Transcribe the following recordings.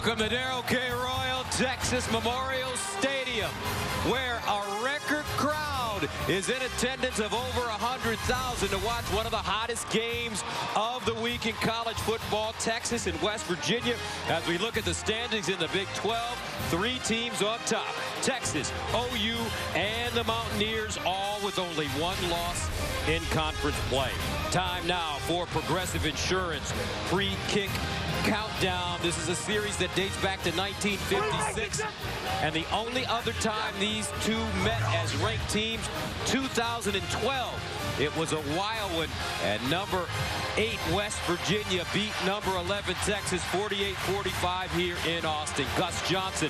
Welcome to Darrell K Royal Texas Memorial Stadium, where a record crowd is in attendance of over 100,000 to watch one of the hottest games of the week in college football, Texas and West Virginia. As we look at the standings in the Big 12, 3 teams on top: Texas, OU, and the Mountaineers, all with only 1 loss in conference play. Time now for Progressive Insurance Pre-Kick Countdown. This is a series that dates back to 1956, and the only other time these two met as ranked teams, 2012. It was a wild one, and number 8 West Virginia beat number 11 Texas 48-45 here in Austin. Gus Johnson,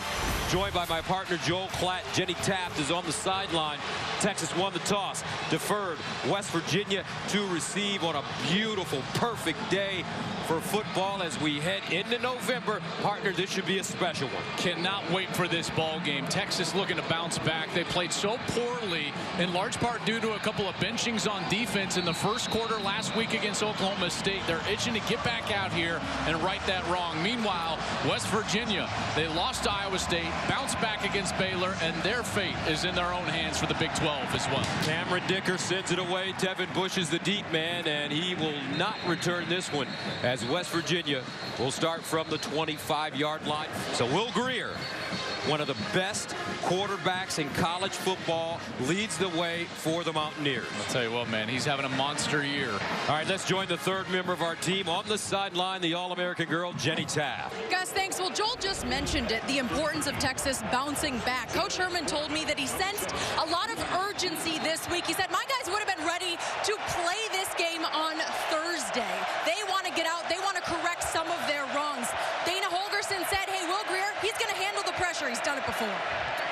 joined by my partner Joel Klatt. Jenny Taft is on the sideline. Texas won the toss, deferred. West Virginia to receive on a beautiful, perfect day for football as we head into November. Partner, this should be a special one. Cannot wait for this ball game. Texas looking to bounce back. They played so poorly, in large part due to a couple of benchings on defense in the first quarter last week against Oklahoma State. They're itching to get back out here and right that wrong. Meanwhile, West Virginia, they lost to Iowa State, bounced back against Baylor, and their fate is in their own hands for the Big 12 as well. Cameron Dicker sends it away. Tevin Bush is the deep man, and he will not return this one, as West Virginia will start from the 25-yard line. So Will Grier, one of the best quarterbacks in college football, leads the way for the Mountaineers. I'll tell you what, man, he's having a monster year. All right, let's join the third member of our team on the sideline, the All-American girl, Jenny Taft. Gus, thanks. Well, Joel just mentioned it, the importance of Texas bouncing back. Coach Herman told me that he sensed a lot of urgency this week. He said, my guys would have been ready to play this game on Thursday. They want to get out. They want to correct some of their wrongs. Dana Holgerson said, hey, Will Grier, he's going to handle the pressure. He's done it before.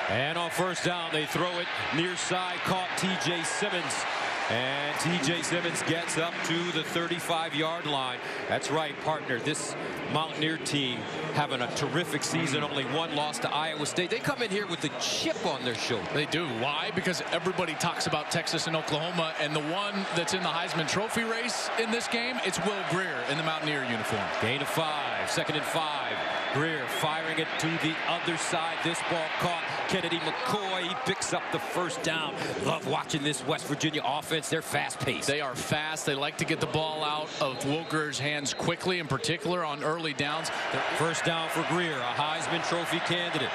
And on first down, they throw it near side, caught T.J. Simmons. And T.J. Simmons gets up to the 35-yard line. That's right, partner. This Mountaineer team having a terrific season. Only 1 loss to Iowa State. They come in here with the chip on their shoulder. They do. Why? Because everybody talks about Texas and Oklahoma, and the one that's in the Heisman Trophy race in this game, it's Will Grier in the Mountaineer uniform. Gain of 5, 2nd and 5. Grier firing it to the other side. This ball caught Kennedy McCoy. He picks up the first down. Love watching this West Virginia offense. They're fast-paced. They are fast. They like to get the ball out of Will Grier's hands quickly, in particular on early downs. First down for Grier, a Heisman Trophy candidate.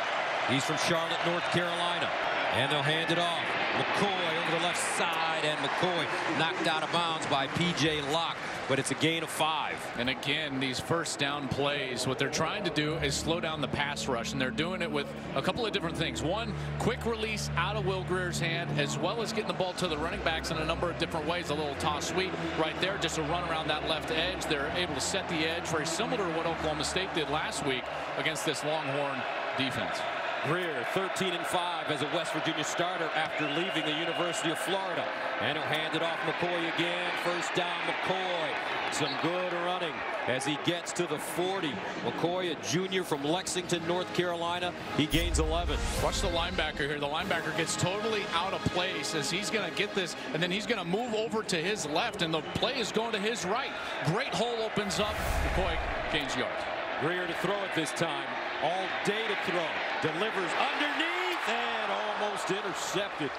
He's from Charlotte, North Carolina. And they'll hand it off. McCoy over the left side, and McCoy knocked out of bounds by P.J. Locke. But it's a gain of 5. And again, these first down plays, what they're trying to do is slow down the pass rush, and they're doing it with a couple of different things. One, quick release out of Will Grier's hand, as well as getting the ball to the running backs in a number of different ways. A little toss sweep right there, just a run around that left edge. They're able to set the edge, very similar to what Oklahoma State did last week against this Longhorn defense. Grier, 13 and 5 as a West Virginia starter after leaving the University of Florida. And he'll hand it off McCoy again. First down, McCoy. Some good running as he gets to the 40. McCoy, a junior from Lexington, North Carolina. He gains 11. Watch the linebacker here. The linebacker gets totally out of place as he's going to get this, and then he's going to move over to his left, and the play is going to his right. Great hole opens up. McCoy gains yards. Grier to throw it this time. All day to throw. Delivers underneath and almost intercepted.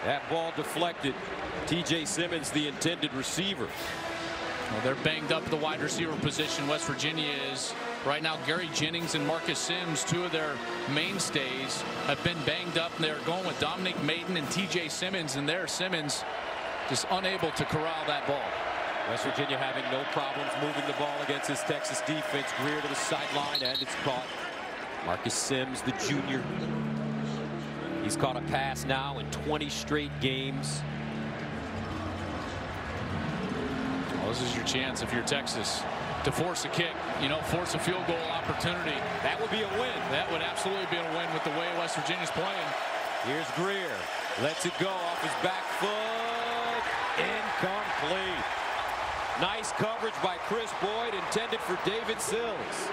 That ball deflected. T.J. Simmons, the intended receiver. Well, they're banged up at the wide receiver position. West Virginia is right now. Gary Jennings and Marcus Sims, 2 of their mainstays, have been banged up. And they're going with Dominic Maiden and T.J. Simmons, and there Simmons just unable to corral that ball. West Virginia having no problems moving the ball against this Texas defense. Grier to the sideline, and it's caught. Marcus Sims, the junior. He's caught a pass now in 20 straight games. Well, this is your chance if you're Texas to force a kick, force a field goal opportunity. That would be a win. That would absolutely be a win with the way West Virginia's playing. Here's Grier. Lets it go off his back foot. Incomplete. Nice coverage by Chris Boyd, intended for David Sills.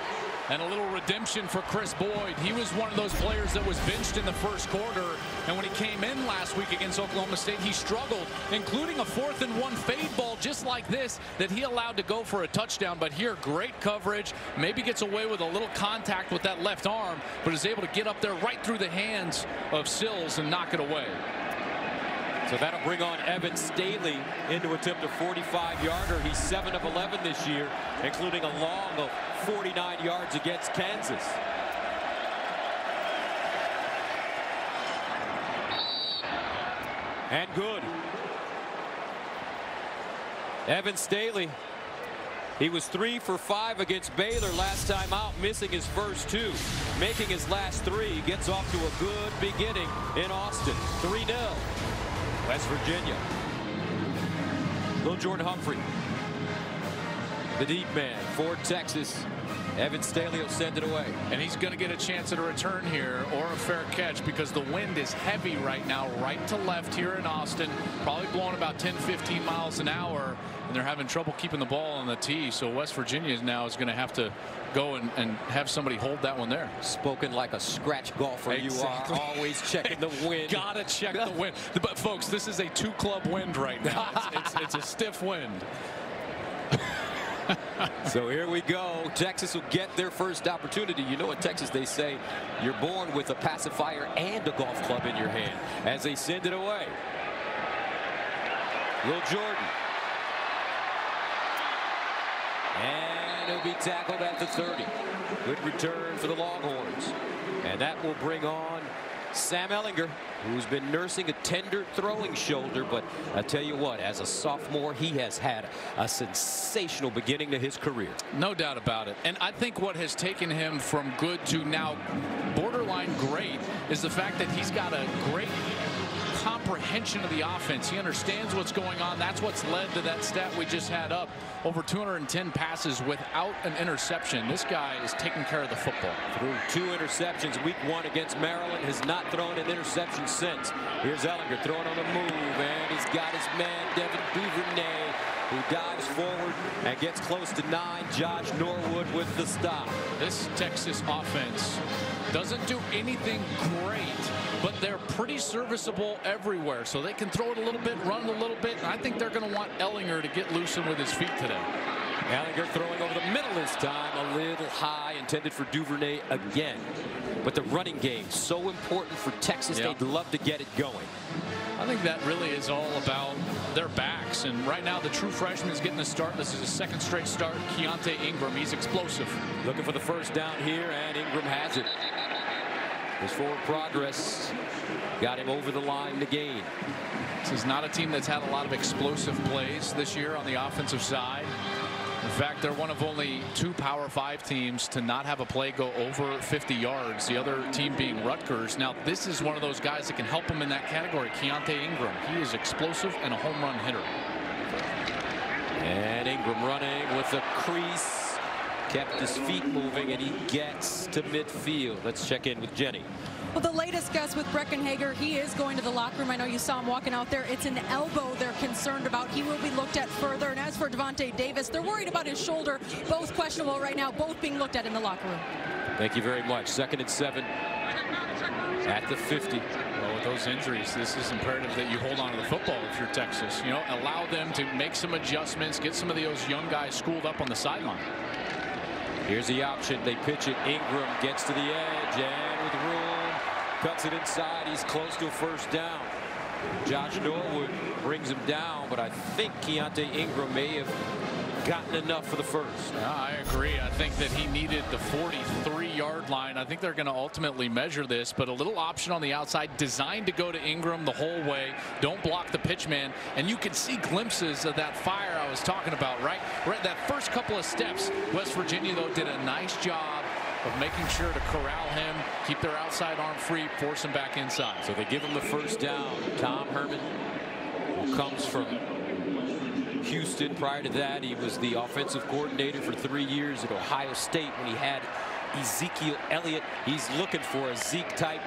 And a little redemption for Chris Boyd. He was one of those players that was benched in the first quarter. And when he came in last week against Oklahoma State, he struggled, including a 4th and 1 fade ball just like this that he allowed to go for a touchdown. But here, great coverage. Maybe gets away with a little contact with that left arm, but is able to get up there right through the hands of Sills and knock it away. So that'll bring on Evan Staley into attempt a 45-yarder. He's 7 of 11 this year, including a long of 49 yards against Kansas. And good. Evan Staley, he was 3 for 5 against Baylor last time out, missing his first 2. Making his last 3, gets off to a good beginning in Austin. 3-0. West Virginia. Little Jordan Humphrey, the deep man for Texas. Evan Staley will send it away. And he's going to get a chance at a return here or a fair catch because the wind is heavy right now, right to left here in Austin. Probably blowing about 10-15 miles an hour. And they're having trouble keeping the ball on the tee. So West Virginia now is going to have to go and have somebody hold that one there. Spoken like a scratch golfer. Exactly. You are always checking the wind. Gotta check the wind. But folks, this is a 2-club wind right now. It's a stiff wind. So here we go. Texas will get their first opportunity. You know, in Texas they say you're born with a pacifier and a golf club in your hand as they send it away. Will Jordan. And he'll be tackled at the 30. Good return for the Longhorns. And that will bring on Sam Ehlinger, who's been nursing a tender throwing shoulder. But I tell you what, as a sophomore, he has had a sensational beginning to his career. No doubt about it. And I think what has taken him from good to now borderline great is the fact that he's got a great comprehension of the offense. He understands what's going on. That's what's led to that stat we just had up. Over 210 passes without an interception. This guy is taking care of the football. Threw 2 interceptions week 1 against Maryland. Has not thrown an interception since. Here's Ehlinger throwing on the move, and he's got his man Devin Duvernay, who dives forward and gets close to 9. Josh Norwood with the stop. This Texas offense doesn't do anything great, but they're pretty serviceable everywhere. So they can throw it a little bit, run it a little bit. And I think they're going to want Ehlinger to get loosened with his feet today. Ehlinger throwing over the middle this time, a little high, intended for Duvernay again. But the running game, so important for Texas. Yep. They'd love to get it going. I think that really is all about their backs. And right now, the true freshman is getting a start. This is his 2nd straight start. Keontae Ingram, he's explosive. Looking for the first down here, and Ingram has it. His forward progress got him over the line to gain. This is not a team that's had a lot of explosive plays this year on the offensive side. In fact, they're one of only 2 Power 5 teams to not have a play go over 50 yards. The other team being Rutgers. Now, this is one of those guys that can help him in that category. Keontae Ingram. He is explosive and a home run hitter. And Ingram running with the crease. Kept his feet moving, and he gets to midfield. Let's check in with Jenny. Well, the latest guess with Breckenhager, he is going to the locker room. I know you saw him walking out there. It's an elbow they're concerned about. He will be looked at further. And as for Devontae Davis, they're worried about his shoulder. Both questionable right now, both being looked at in the locker room. Thank you very much. 2nd and 7 at the 50. Well, with those injuries, this is imperative that you hold on to the football if you're Texas. You know, allow them to make some adjustments, get some of those young guys schooled up on the sideline. Here's the option. They pitch it. Ingram gets to the edge, and with room, cuts it inside. He's close to a first down. Josh Norwood brings him down, but I think Keontae Ingram may have gotten enough for the first. I agree. I think that he needed the 43-yard line. I think they're going to ultimately measure this, but a little option on the outside designed to go to Ingram the whole way. Don't block the pitch man, and you can see glimpses of that fire I was talking about, right? That first couple of steps, West Virginia, though, did a nice job of making sure to corral him, keep their outside arm free, force him back inside. So they give him the first down. Tom Herman, who comes from Houston. Prior to that, he was the offensive coordinator for 3 years at Ohio State when he had Ezekiel Elliott. He's looking for a Zeke type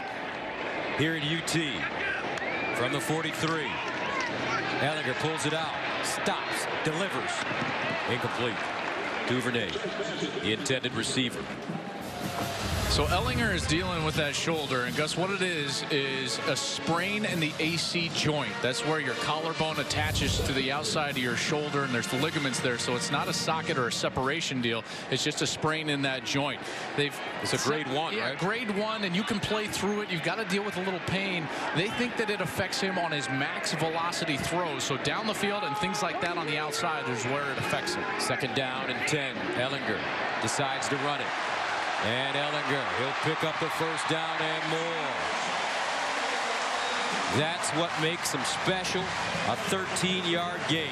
here at UT. From the 43, Ehlinger pulls it out, stops, delivers, incomplete. Duvernay, the intended receiver. So Ehlinger is dealing with that shoulder, and Gus, what it is a sprain in the AC joint. That's where your collarbone attaches to the outside of your shoulder, and there's the ligaments there, so it's not a socket or a separation deal. It's just a sprain in that joint. It's a grade 1, right? Grade 1, and you can play through it. You've got to deal with a little pain. They think that it affects him on his max velocity throws, so down the field and things like that on the outside is where it affects him. 2nd down and 10. Ehlinger decides to run it. And Ehlinger, he'll pick up the 1st down and more. That's what makes him special, a 13-yard gain.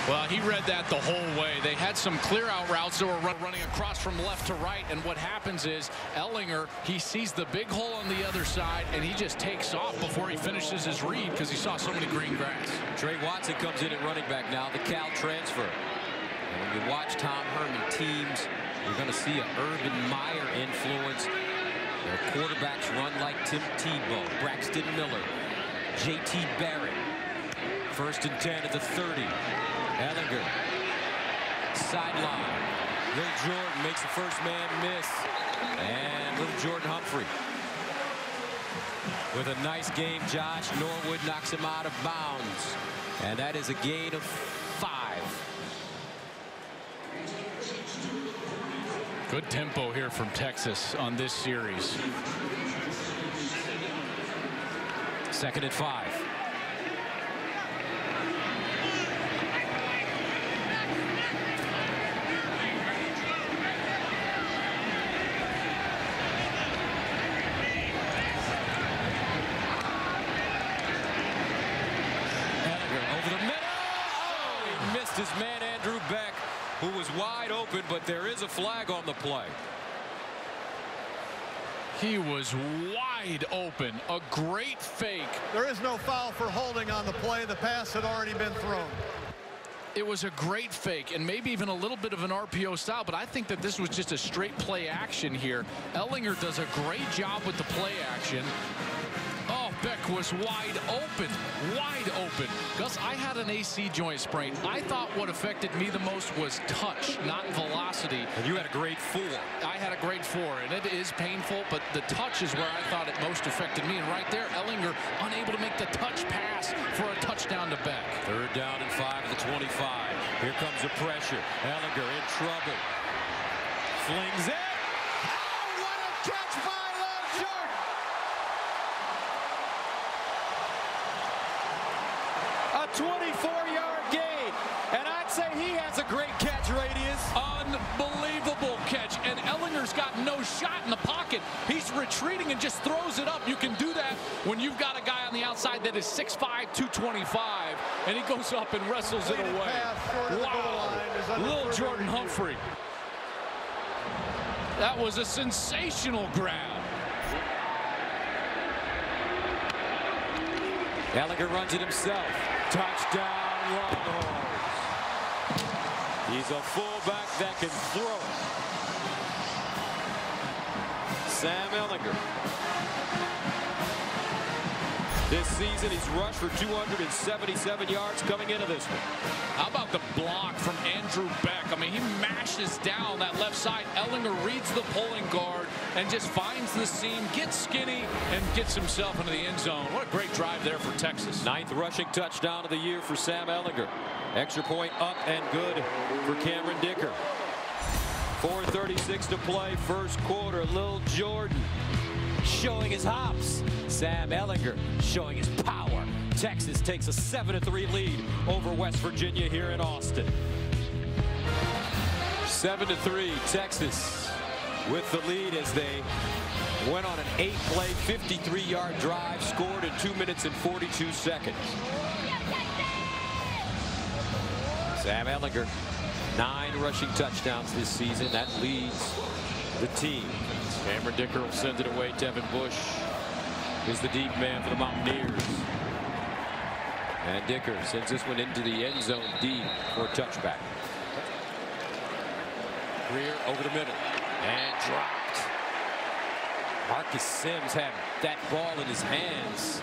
Well, he read that the whole way. They had some clear-out routes that were running across from left to right, and what happens is Ehlinger, he sees the big hole on the other side, and he just takes off before he finishes his read because he saw so many green grass. Trey Watson comes in at running back now, the Cal transfer. And when you watch Tom Herman teams, you're going to see an Urban Meyer influence. Their quarterbacks run like Tim Tebow, Braxton Miller, J.T. Barrett. 1st and 10 at the 30. Ehlinger, sideline. Lil Jordan makes the 1st man miss. And Lil Jordan Humphrey with a nice game, Josh. Norwood knocks him out of bounds. And that is a gain of 5. Good tempo here from Texas on this series. 2nd and 5. His man Andrew Beck, who was wide open, but there is a flag on the play. He was wide open. A great fake. There is no foul for holding on the play. The pass had already been thrown. It was a great fake and maybe even a little bit of an RPO style, but I think that this was just a straight play action here. Ehlinger does a great job with the play action. Oh, Beck was wide open. Wide open. Gus, I had an AC joint sprain. I thought what affected me the most was touch, not velocity. And you had a grade 4. I had a grade 4, and it is painful, but the touch is where I thought it most affected me. And right there, Ehlinger unable to make the touch pass for a touchdown to Beck. 3rd down and 5 at the 25. Here comes the pressure. Ehlinger in trouble. Flings it. Oh, what a catch by Lil Jordan. A 24-yard gain, and I'd say he has a great catch radius. Unbelievable catch, and Ehlinger's got no shot in the pocket. He's retreating and just throws it up. You can do that when you've got a guy on the outside that is 6'5", 225, and he goes up and wrestles it away. Wow, Lil Jordan Humphrey. That was a sensational grab. Ehlinger runs it himself. Touchdown, Longhorns. He's a fullback that can throw it. Sam Ehlinger. This season, he's rushed for 277 yards coming into this one. How about the block from Andrew Beck? I mean, he mashes down that left side. Ehlinger reads the pulling guard and just finds the seam, gets skinny, and gets himself into the end zone. What a great drive there for Texas. 9th rushing touchdown of the year for Sam Ehlinger. Extra point up and good for Cameron Dicker. 4:36 to play, 1st quarter. Lil Jordan showing his hops. Sam Ehlinger showing his power. Texas takes a 7-3 lead over West Virginia here in Austin. 7-3, Texas with the lead as they went on an 8-play, 53-yard drive, scored in 2 minutes and 42 seconds. Sam Ehlinger, 9 rushing touchdowns this season. That leads the team. Cameron Dicker will send it away. Devin Bush is the deep man for the Mountaineers. And Dicker sends this one into the end zone deep for a touchback. Grier over the middle and dropped. Marcus Sims had that ball in his hands.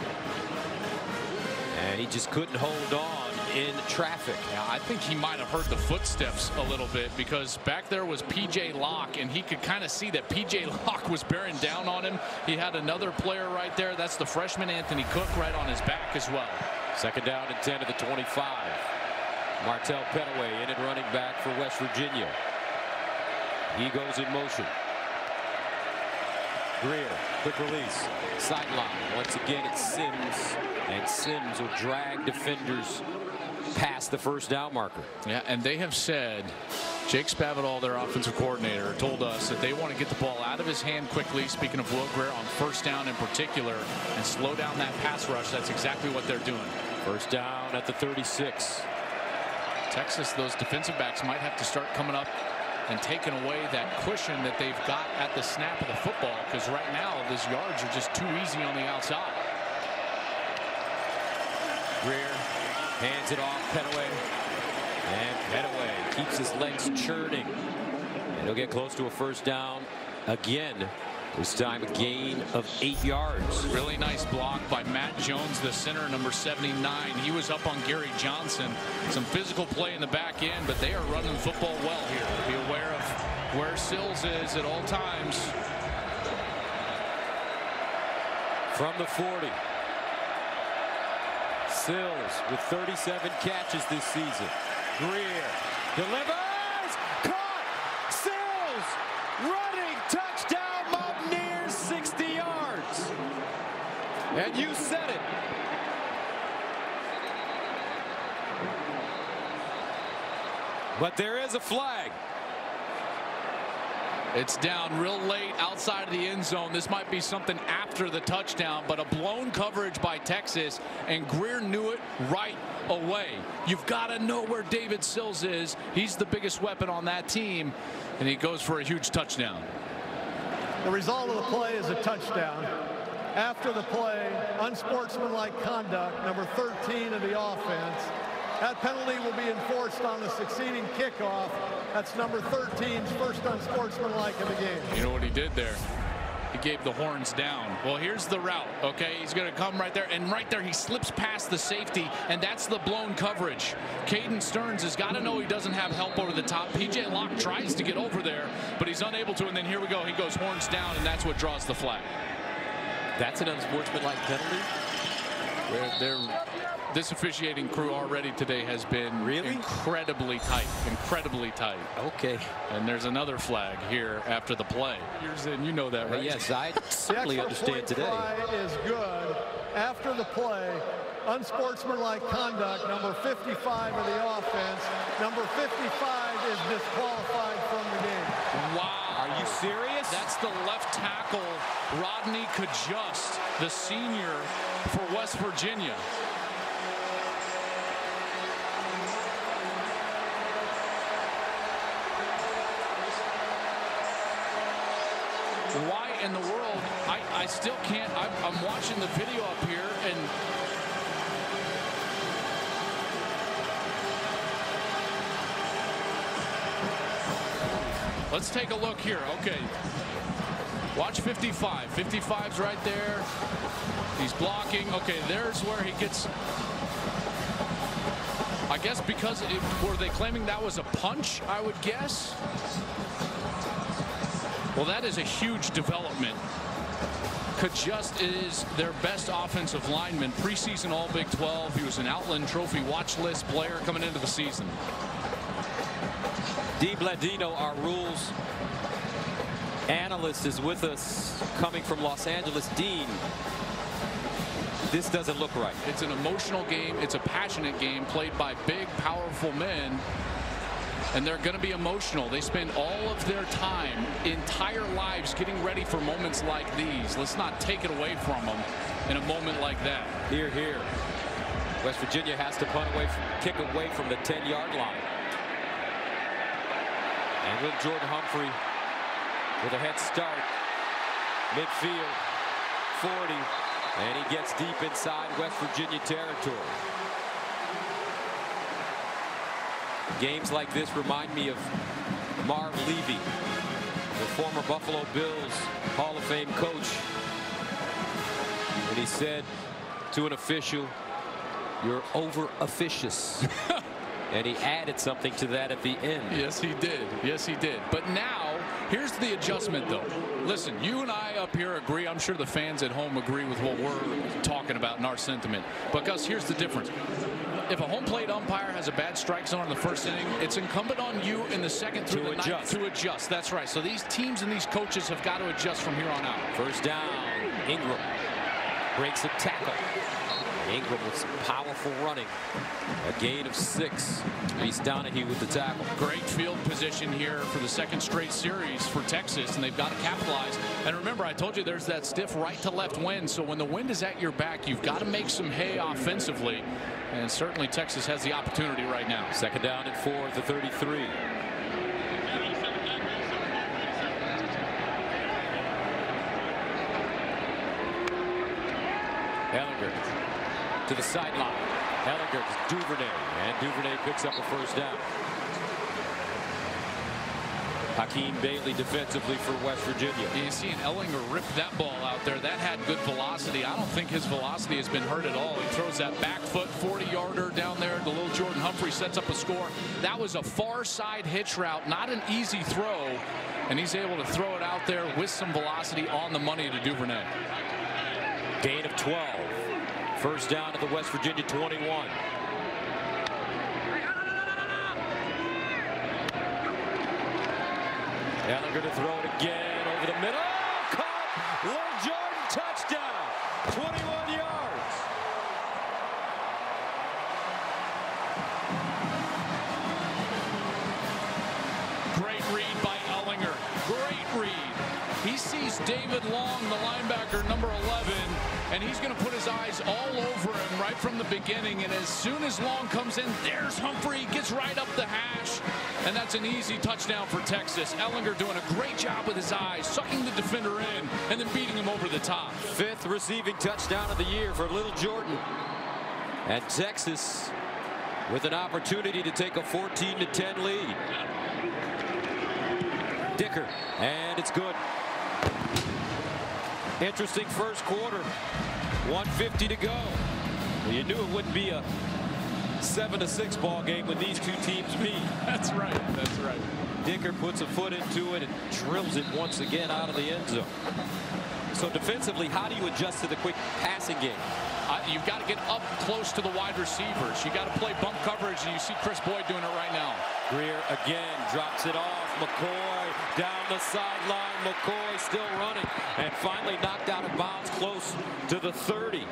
And he just couldn't hold on in traffic. Yeah, I think he might have heard the footsteps a little bit, because back there was P.J. Locke, and he could kind of see that P.J. Locke was bearing down on him. He had another player right there. That's the freshman Anthony Cook right on his back as well. Second down and 10 to the 25. Martell Petaway in and running back for West Virginia. He goes in motion. Grier, quick release, sideline. Once again, it's Sims, and Sims will drag defenders past the first down marker. Yeah, and they have said, Jake Spavital, their offensive coordinator, told us that they want to get the ball out of his hand quickly, speaking of Will Grier, on first down in particular, and slow down that pass rush. That's exactly what they're doing. First down at the 36. Texas, those defensive backs might have to start coming up and taking away that cushion that they've got at the snap of the football, because right now those yards are just too easy on the outside. Grier hands it off Petaway, and Petaway keeps his legs churning, and he'll get close to a first down again. This time a gain of 8 yards. Really nice block by Matt Jones, the center, number 79. He was up on Gary Johnson. Some physical play in the back end, but they are running the football well here. Be aware of where Sills is at all times. From the 40. Sills with 37 catches this season. Grier delivers. Caught. Sills running. Touchdown. Mountaineers, 60 yards. And you said it. But there is a flag. It's down real late outside of the end zone. This might be something after the touchdown, but a blown coverage by Texas, and Grier knew it right away. You've got to know where David Sills is. He's the biggest weapon on that team, and he goes for a huge touchdown. The result of the play is a touchdown. After the play, unsportsmanlike conduct, number 13 of the offense. That penalty will be enforced on the succeeding kickoff. That's number 13's first unsportsmanlike of the game. You know what he did there? He gave the horns down. Well, here's the route, okay? He's going to come right there, and right there he slips past the safety, and that's the blown coverage. Caden Stearns has got to know he doesn't have help over the top. P.J. Locke tries to get over there, but he's unable to, and then here we go. He goes horns down, and that's what draws the flag. That's an unsportsmanlike penalty? This officiating crew already today has been incredibly tight. Incredibly tight. Okay. And there's another flag here after the play. You know that, right? Yes, I certainly understand today. The play is good. After the play, unsportsmanlike conduct, number 55 of the offense. Number 55 is disqualified from the game. Wow. Are you serious? That's the left tackle, Rodney Kajust, the senior for West Virginia. Why in the world? I still can't. I'm watching the video up here, and let's take a look here. Okay. Watch 55. 55's right there. He's blocking. Okay, there's where he gets. I guess because were they claiming that was a punch, I would guess. Well, that is a huge development. Kajust is their best offensive lineman, preseason All Big 12. He was an Outland Trophy watch list player coming into the season. Dean Blandino, our rules analyst, is with us, coming from Los Angeles. Dean, this doesn't look right. It's an emotional game. It's a passionate game played by big, powerful men. And they're going to be emotional. They spend all of their time, entire lives, getting ready for moments like these. Let's not take it away from them in a moment like that. Here. West Virginia has to kick away from the 10-yard line. And Will Jordan Humphrey with a head start. Midfield, 40. And he gets deep inside West Virginia territory. Games like this remind me of Marv Levy, the former Buffalo Bills Hall of Fame coach. And he said to an official, You're over officious. And he added something to that at the end. Yes, he did. Yes, he did. But now, here's the adjustment, though. Listen, you and I up here agree. I'm sure the fans at home agree with what we're talking about in our sentiment. But, Gus, here's the difference. If a home plate umpire has a bad strike zone in the first inning, it's incumbent on you in the second through the ninth to adjust. That's right. So these teams and these coaches have got to adjust from here on out. First down, Ingram breaks a tackle. Ingram with some powerful running. A gain of 6. Reese Donahue with the tackle. Great field position here for the second straight series for Texas, and they've got to capitalize. And remember, I told you there's that stiff right to left wind, so when the wind is at your back, you've got to make some hay offensively. And certainly Texas has the opportunity right now. Second down and 4 at the 33. Ehlinger to the sideline. Ehlinger to Duvernay, and Duvernay picks up a first down. Hakeem Bailey defensively for West Virginia. You see Ehlinger rip that ball out there. That had good velocity. I don't think his velocity has been hurt at all. He throws that back foot 40-yarder down there. The little Jordan Humphrey sets up a score. That was a far side hitch route, not an easy throw, and he's able to throw it out there with some velocity on the money to Duvernay. Gain of 12. First down at the West Virginia 21. Ehlinger to throw it again over the middle. Caught. Little Jordan touchdown. 21 yards. Great read by Ehlinger. Great read. He sees David Long, the linebacker, number 11, and he's going to put his eyes all over him right from the beginning. And as soon as Long comes in, there's Humphrey, gets right up the hash, and that's an easy touchdown for Texas. Ehlinger doing a great job with his eyes, sucking the defender in, and then beating him over the top. 5th receiving touchdown of the year for Little Jordan. And Texas with an opportunity to take a 14-10 lead. Dicker, and it's good. Interesting first quarter. 1:50 to go. Well, you knew it wouldn't be a 7-6 ball game when these two teams meet. That's right. That's right. Dicker puts a foot into it and drills it once again out of the end zone. So defensively, how do you adjust to the quick passing game? You've got to get up close to the wide receivers. You got to play bump coverage, and you see Chris Boyd doing it right now. Grier again drops it off. McCoy down the sideline. McCoy still running, and finally knocked out of bounds close to the 30.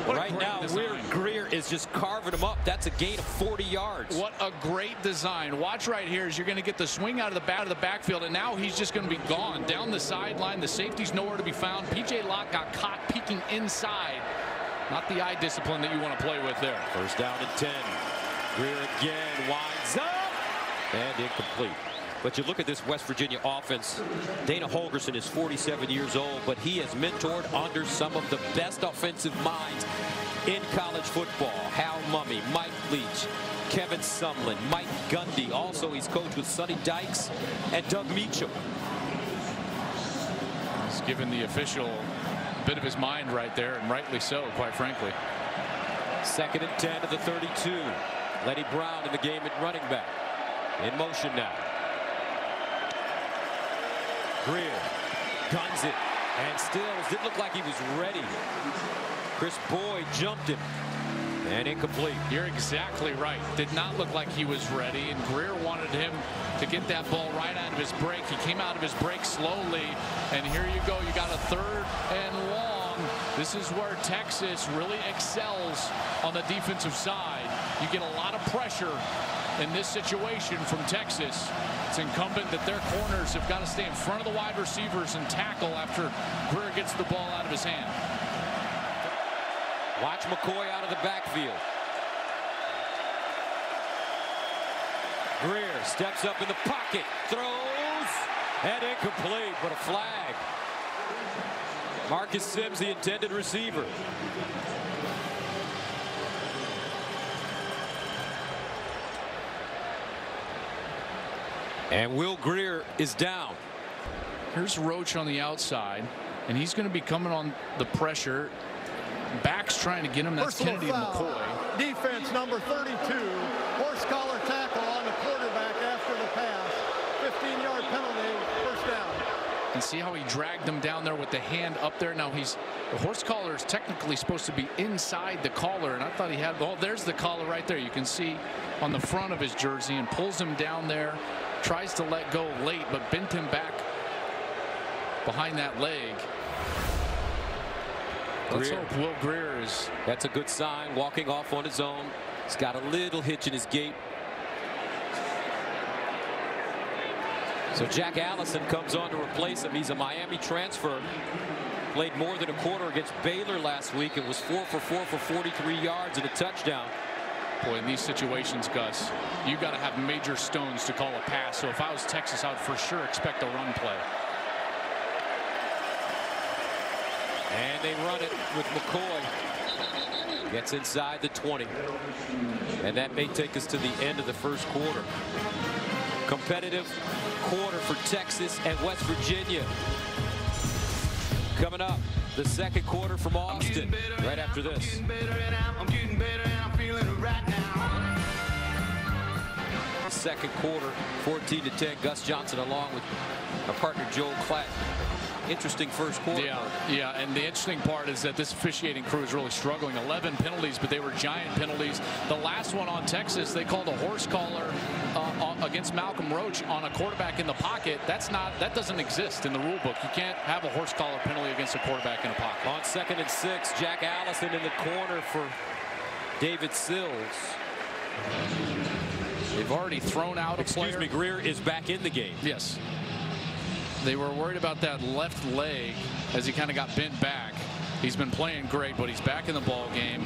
Right now, Grier is just carving him up. That's a gain of 40 yards. What a great design. Watch right here as you're going to get the swing out of the backfield, and now he's just going to be gone. Down the sideline, the safety's nowhere to be found. P.J. Locke got caught peeking inside. Not the eye discipline that you want to play with there. First down and 10. Grier again winds up, and incomplete. But you look at this West Virginia offense. Dana Holgorsen is 47 years old, but he has mentored under some of the best offensive minds in college football. Hal Mumme, Mike Leach, Kevin Sumlin, Mike Gundy. Also, he's coached with Sonny Dykes and Doug Meacham. He's given the official a bit of his mind right there, and rightly so, quite frankly. 2nd and 10 to the 32. Lenny Brown in the game at running back. In motion now. Grier guns it, and still didn't look like he was ready. Chris Boyd jumped him, and incomplete. You're exactly right. Did not look like he was ready, and Grier wanted him to get that ball right out of his break. He came out of his break slowly, and here you go. You got a 3rd and long. This is where Texas really excels on the defensive side. You get a lot of pressure in this situation from Texas. It's incumbent that their corners have got to stay in front of the wide receivers and tackle after Grier gets the ball out of his hand. Watch McCoy out of the backfield. Grier steps up in the pocket, throws, and incomplete, but a flag. Marcus Sims, the intended receiver. And Will Grier is down. Here's Roach on the outside, and he's going to be coming on the pressure. Back's trying to get him. That's Personal Kennedy and foul. McCoy. Defense number 32. Horse collar tackle on the quarterback after the pass. 15-yard penalty, first down. And see how he dragged him down there with the hand up there. Now the horse collar is technically supposed to be inside the collar, and I thought he had, oh, there's the collar right there. You can see on the front of his jersey, and pulls him down there, tries to let go late, but bent him back behind that leg. Let's hope Will Grier is. That's a good sign, walking off on his own. He's got a little hitch in his gait. So Jack Allison comes on to replace him. He's a Miami transfer. Played more than a quarter against Baylor last week and was 4 for 4 for 43 yards and a touchdown. Boy, in these situations, Gus, you got to have major stones to call a pass. So if I was Texas, I would for sure expect a run play. And they run it with McCoy. Gets inside the 20. And that may take us to the end of the first quarter. Competitive quarter for Texas and West Virginia. Coming up, the second quarter from Austin, right after this. Second quarter, 14-10. Gus Johnson along with our partner Joel Klatt. Interesting first quarter. Yeah, and the interesting part is that this officiating crew is really struggling. 11 penalties, but they were giant penalties. The last one on Texas, they called a horse collar against Malcolm Roach on a quarterback in the pocket. That doesn't exist in the rule book. You can't have a horse collar penalty against a quarterback in a pocket. On 2nd and 6, Jack Allison in the corner for David Sills. They've already thrown out a player. Excuse me, Grier is back in the game. Yes. They were worried about that left leg as he kind of got bent back. He's been playing great, but he's back in the ball game.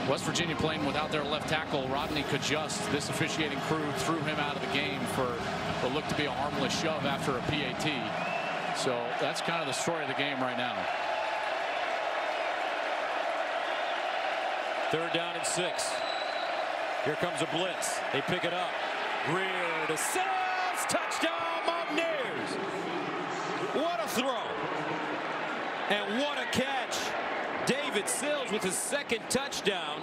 West Virginia playing without their left tackle, Rodney Kajust. This officiating crew threw him out of the game for what looked to be a harmless shove after a PAT. So that's kind of the story of the game right now. 3rd down and 6. Here comes a blitz. They pick it up. Grier to Sills. Touchdown, Mountaineers. What a throw. And what a catch. David Sills with his second touchdown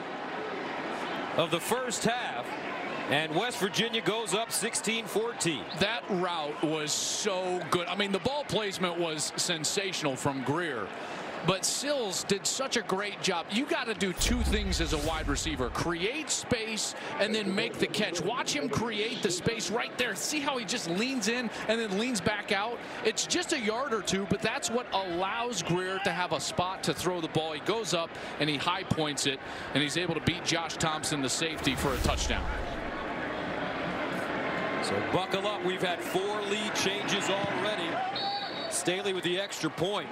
of the first half. And West Virginia goes up 16-14. That route was so good. I mean, the ball placement was sensational from Grier. But Sills did such a great job. You got to do two things as a wide receiver: create space and then make the catch. Watch him create the space right there. See how he just leans in and then leans back out. It's just a yard or two, but that's what allows Grier to have a spot to throw the ball. He goes up and he high points it, and he's able to beat Josh Thompson, the safety, for a touchdown. So buckle up. We've had 4 lead changes already. Staley with the extra point,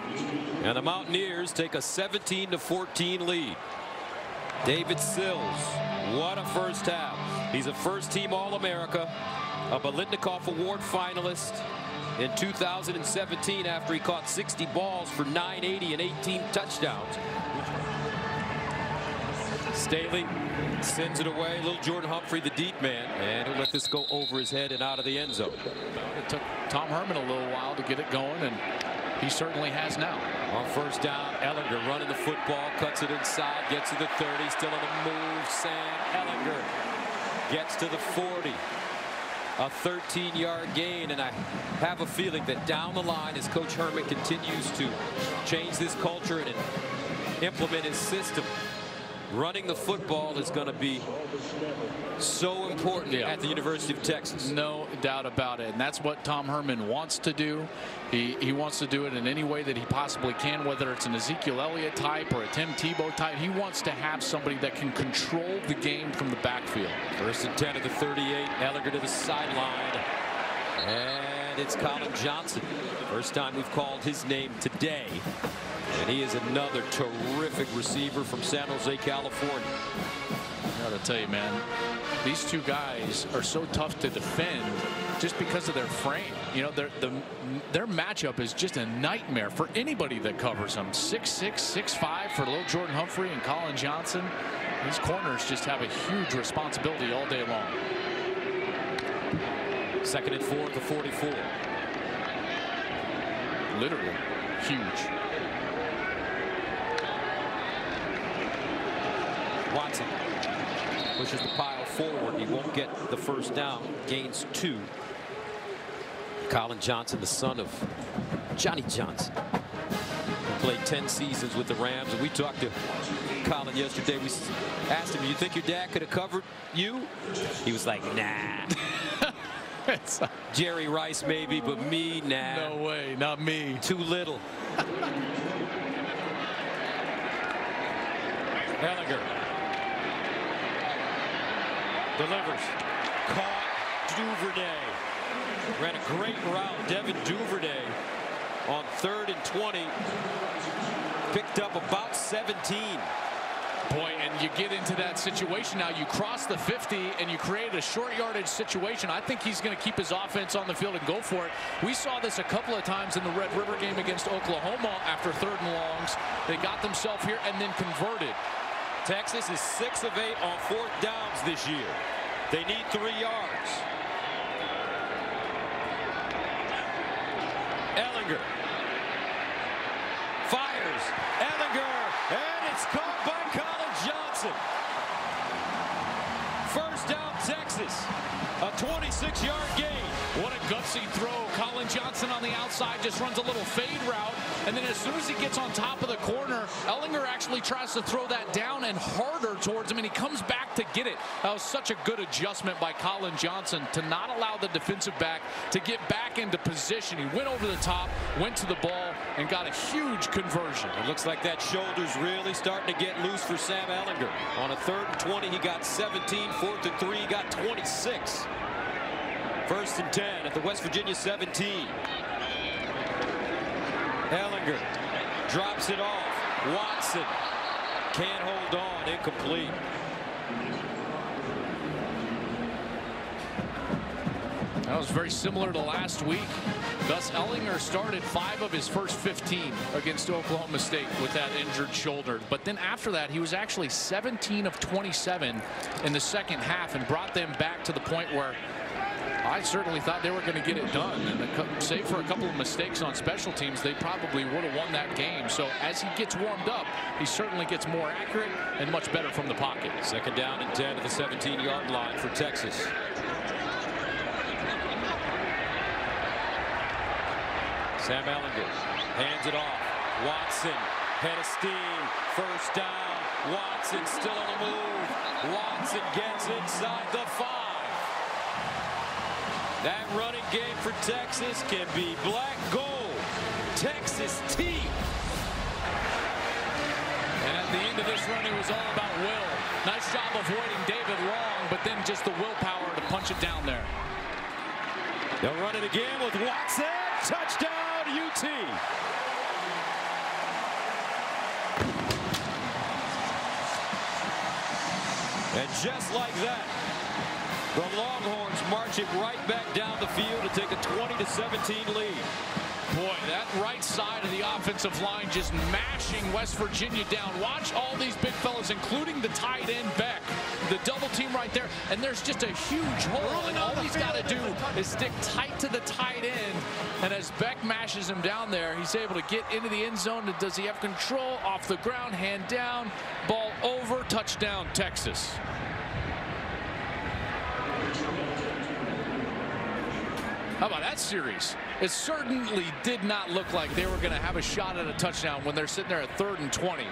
and the Mountaineers take a 17-14 lead. David Sills, what a first half. He's a first-team All-America, a Biletnikoff Award finalist in 2017 after he caught 60 balls for 980 and 18 touchdowns. Staley sends it away. Little Jordan Humphrey, the deep man, and he'll let this go over his head and out of the end zone. It took Tom Herman a little while to get it going, and he certainly has now. On 1st down, Ehlinger running the football, cuts it inside, gets to the 30, still on the move. Sam Ehlinger gets to the 40. A 13-yard gain, and I have a feeling that down the line, as Coach Herman continues to change this culture and implement his system, running the football is going to be so important at the University of Texas. No doubt about it. And that's what Tom Herman wants to do. He wants to do it in any way that he possibly can, whether it's an Ezekiel Elliott type or a Tim Tebow type. He wants to have somebody that can control the game from the backfield. 1st and 10 at the 38. Ehlinger to the sideline. And it's Colin Johnson. First time we've called his name today. And he is another terrific receiver from San Jose, California. I gotta tell you, man, these two guys are so tough to defend just because of their frame. You know, their matchup is just a nightmare for anybody that covers them. 6'6", 6'5" for little Jordan Humphrey and Colin Johnson. These corners just have a huge responsibility all day long. 2nd and 4 at the 44. Literally huge. Watson pushes the pile forward. He won't get the first down. Gains 2. Colin Johnson, the son of Johnny Johnson, played 10 seasons with the Rams. And we talked to Colin yesterday. We asked him, "You think your dad could have covered you?" He was like, "Nah." Jerry Rice maybe, but me, nah. No way, not me. Too little. Ehlinger delivers. Caught. Duvernay ran a great route. Devin Duvernay on 3rd and 20. Picked up about 17. Boy, and you get into that situation now. You cross the 50 and you create a short yardage situation. I think he's going to keep his offense on the field and go for it. We saw this a couple of times in the Red River game against Oklahoma after 3rd and longs. They got themselves here and then converted. Texas is 6 of 8 on 4th downs this year. They need 3 yards. Ehlinger fires. Ehlinger, and it's caught by Colin Johnson. First down, Texas. A 26-yard gain. What a gutsy throw. Colin Johnson on the outside just runs a little fade route, and then as soon as he gets on top of the corner, Ehlinger actually tries to throw that down and harder towards him, and he comes back to get it. That was such a good adjustment by Colin Johnson to not allow the defensive back to get back into position. He went over the top, went to the ball, and got a huge conversion. It looks like that shoulder's really starting to get loose for Sam Ehlinger. On a 3rd and 20, he got 17. 4th and 3, he got 26. 1st and 10 at the West Virginia 17. Ehlinger drops it off. Watson can't hold on. Incomplete. That was very similar to last week. Thus, Ehlinger started 5 of his first 15 against Oklahoma State with that injured shoulder. But then after that, he was actually 17 of 27 in the second half and brought them back to the point where I certainly thought they were going to get it done. And save for a couple of mistakes on special teams, they probably would have won that game. So as he gets warmed up, he certainly gets more accurate and much better from the pocket. 2nd down and 10 at the 17-yard line for Texas. Sam Ehlinger hands it off. Watson, head of steam, 1st down. Watson still on the move. Watson gets inside the 5. That running game for Texas can be black gold. Texas team. And at the end of this run, it was all about will. Nice job avoiding David Long, but then just the willpower to punch it down there. They'll run it again with Watson. Touchdown, UT. And just like that, the Longhorns marching right back down the field to take a 20-17 lead. Boy, that right side of the offensive line just mashing West Virginia down. Watch all these big fellas, including the tight end Beck. The double team right there, and there's just a huge hole, and all he's got to do is stick tight to the tight end. And as Beck mashes him down there, he's able to get into the end zone. Does he have control? Off the ground, hand down, ball over, touchdown, Texas. How about that series? It certainly did not look like they were going to have a shot at a touchdown when they're sitting there at 3rd and 20.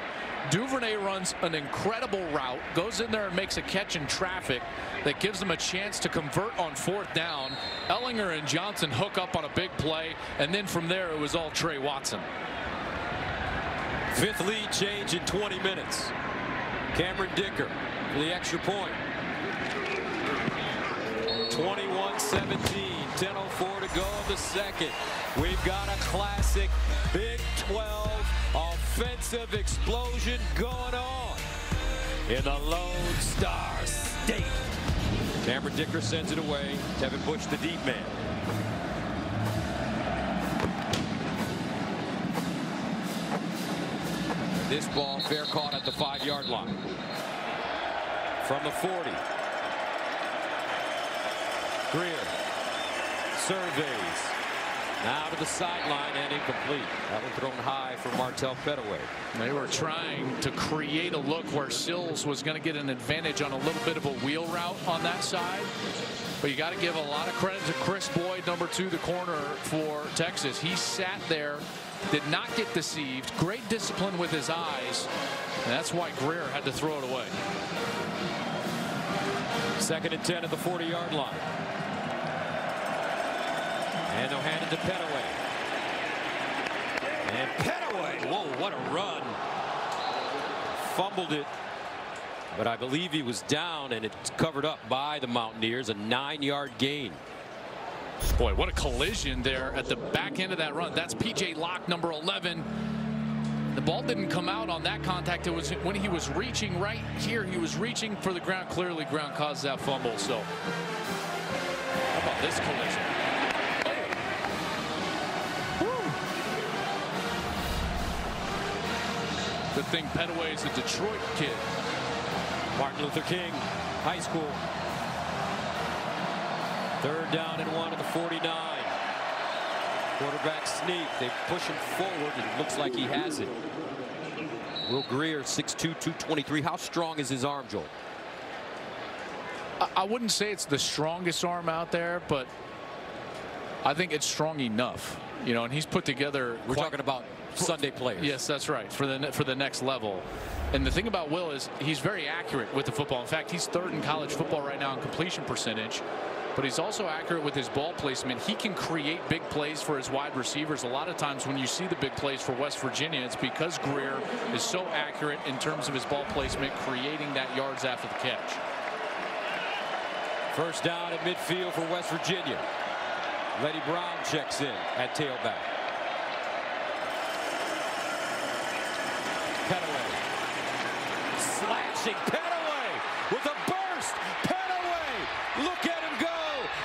Duvernay runs an incredible route, goes in there and makes a catch in traffic that gives them a chance to convert on 4th down. Ehlinger and Johnson hook up on a big play, and then from there it was all Trey Watson. 5th lead change in 20 minutes. Cameron Dicker for the extra point. 21-17. 10:04 to go in the second. We've got a classic Big 12 offensive explosion going on in the Lone Star State. Cameron Dicker sends it away. Devin Bush, the deep man. This ball fair caught at the 5-yard line. From the 40. Grier surveys Now to the sideline and incomplete. That one thrown high for Martell Pettaway. They were trying to create a look where Sills was going to get an advantage on a little bit of a wheel route on that side. But you got to give a lot of credit to Chris Boyd, number 2, the corner for Texas. He sat there, did not get deceived. Great discipline with his eyes. And that's why Grier had to throw it away. 2nd and 10 at the 40-yard line. And they'll hand it to Pettaway. And Pettaway, whoa, what a run. Fumbled it, but I believe he was down, and it's covered up by the Mountaineers. A 9-yard gain. Boy, what a collision there at the back end of that run. That's P.J. Locke, number 11. The ball didn't come out on that contact. It was when he was reaching right here. He was reaching for the ground. Clearly, ground caused that fumble. So, how about this collision? Good thing Pettaway is a Detroit kid. Martin Luther King High School. 3rd down and 1 at the 49. Quarterback sneak. They push him forward, and it looks like he has it. Will Grier, 6'2", 223. How strong is his arm, Joel? I wouldn't say it's the strongest arm out there, but I think it's strong enough. You know, and he's put together. We're talking about Sunday players. Yes, that's right, for the next level. And the thing about Will is he's very accurate with the football. In fact, he's 3rd in college football right now in completion percentage. But he's also accurate with his ball placement. He can create big plays for his wide receivers. A lot of times when you see the big plays for West Virginia, it's because Grier is so accurate in terms of his ball placement, creating that yards after the catch. 1st down at midfield for West Virginia. Letty Brown checks in at tailback. Pettaway. Slashing Pettaway with a burst. Pettaway. Look at him go.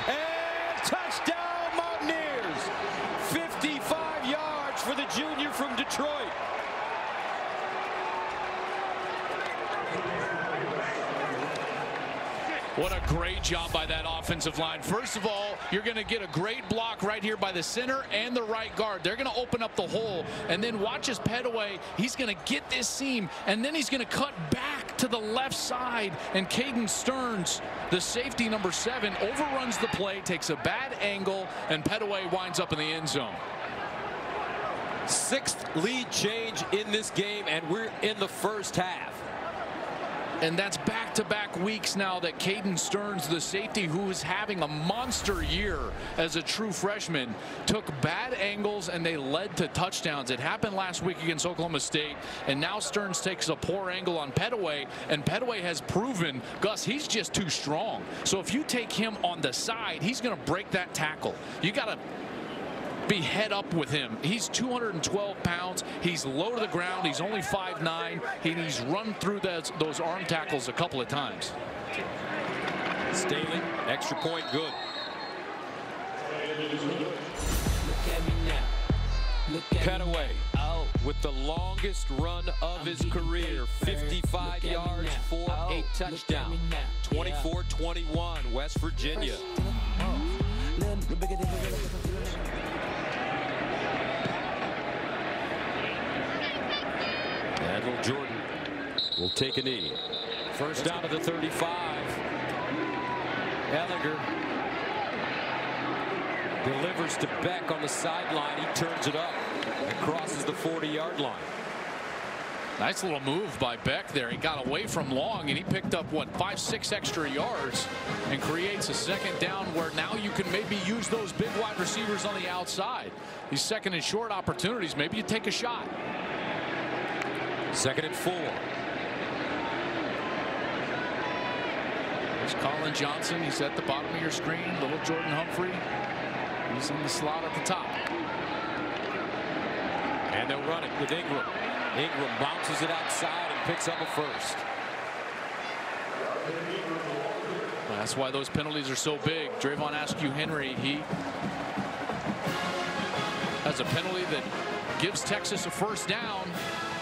And touchdown Mountaineers. 55 yards for the junior from Detroit. What a great job by that offensive line. First of all, you're going to get a great block right here by the center and the right guard. They're going to open up the hole, and then watch as Pettaway, he's going to get this seam, and then he's going to cut back to the left side, and Caden Stearns, the safety number 7, overruns the play, takes a bad angle, and Pettaway winds up in the end zone. 6th lead change in this game, and we're in the 1st half. And that's back-to-back weeks now that Caden Stearns, the safety who is having a monster year as a true freshman, took bad angles and they led to touchdowns. It happened last week against Oklahoma State, and now Stearns takes a poor angle on Pettaway, and Pettaway has proven, Gus, he's just too strong. So if you take him on the side, he's going to break that tackle. You got to be head up with him. He's 212 pounds. He's low to the ground. He's only 5'9". He's run through those arm tackles a couple of times. Staley, extra point, good. Pettaway with the longest run of his career, 55 yards for a touchdown. 24-21, West Virginia. Admiral Jordan will take a knee. 1st down to the 35. Ehlinger delivers to Beck on the sideline. He turns it up and crosses the 40-yard line. Nice little move by Beck there. He got away from Long, and he picked up, what, 5-6 extra yards and creates a 2nd down where now you can maybe use those big wide receivers on the outside. These 2nd and short opportunities, maybe you take a shot. 2nd and 4. There's Colin Johnson. He's at the bottom of your screen. Little Jordan Humphrey. He's in the slot at the top. And they'll run it with Ingram. Ingram bounces it outside and picks up a 1st. That's why those penalties are so big. Drayvon Askew Henry, he has a penalty that gives Texas a 1st down,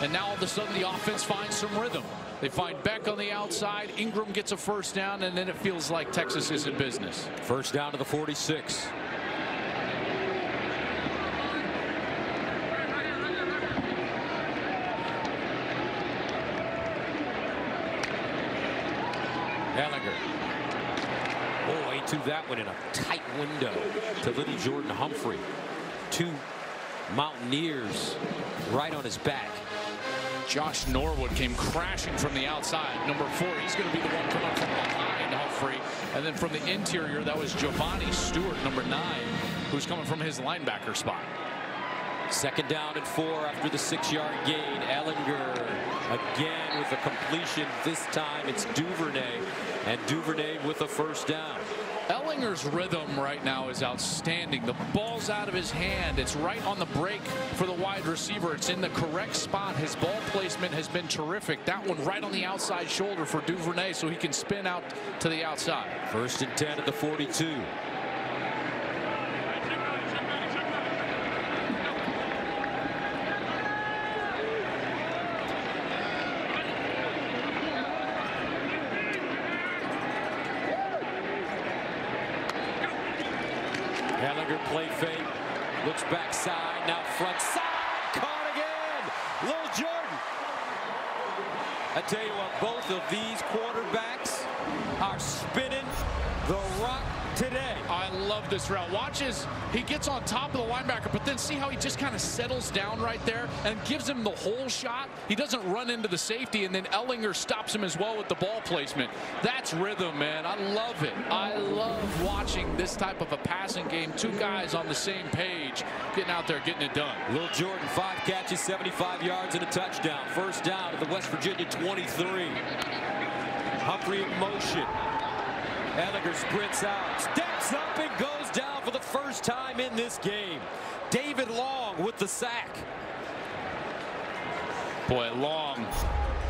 and now all of a sudden the offense finds some rhythm. They find Beck on the outside. Ingram gets a 1st down, and then it feels like Texas is in business. 1st down to the 46. Ehlinger. Oh, he threw that one in a tight window to little Jordan Humphrey. Two Mountaineers right on his back. Josh Norwood came crashing from the outside. Number 4, he's going to be the one coming from behind Humphrey. And then from the interior, that was Giovanni Stewart, number 9, who's coming from his linebacker spot. 2nd down and 4 after the 6-yard gain. Ehlinger again with a completion. This time it's Duvernay, and Duvernay with a 1st down. Ehlinger's rhythm right now is outstanding. The ball's out of his hand. It's right on the break for the wide receiver. It's in the correct spot. His ball placement has been terrific. That one right on the outside shoulder for Duvernay so he can spin out to the outside. 1st and 10 at the 42. Ehlinger play fake, looks backside, now front side, caught again, Lil Jordan. I tell you what, both of these quarterbacks are spinning the rock today. I love this route. Watch as he gets on top of the linebacker, but then see how he just kind of settles down right there and gives him the whole shot. He doesn't run into the safety, and then Ehlinger stops him as well with the ball placement. That's rhythm, man. I love it. I love watching this type of a passing game. 2 guys on the same page, getting out there, getting it done. Lil Jordan, 5 catches, 75 yards, and a touchdown. 1st down at the West Virginia 23. Humphrey in motion. Ehlinger sprints out, steps up, and goes down for the 1st time in this game. David Long with the sack. Boy, Long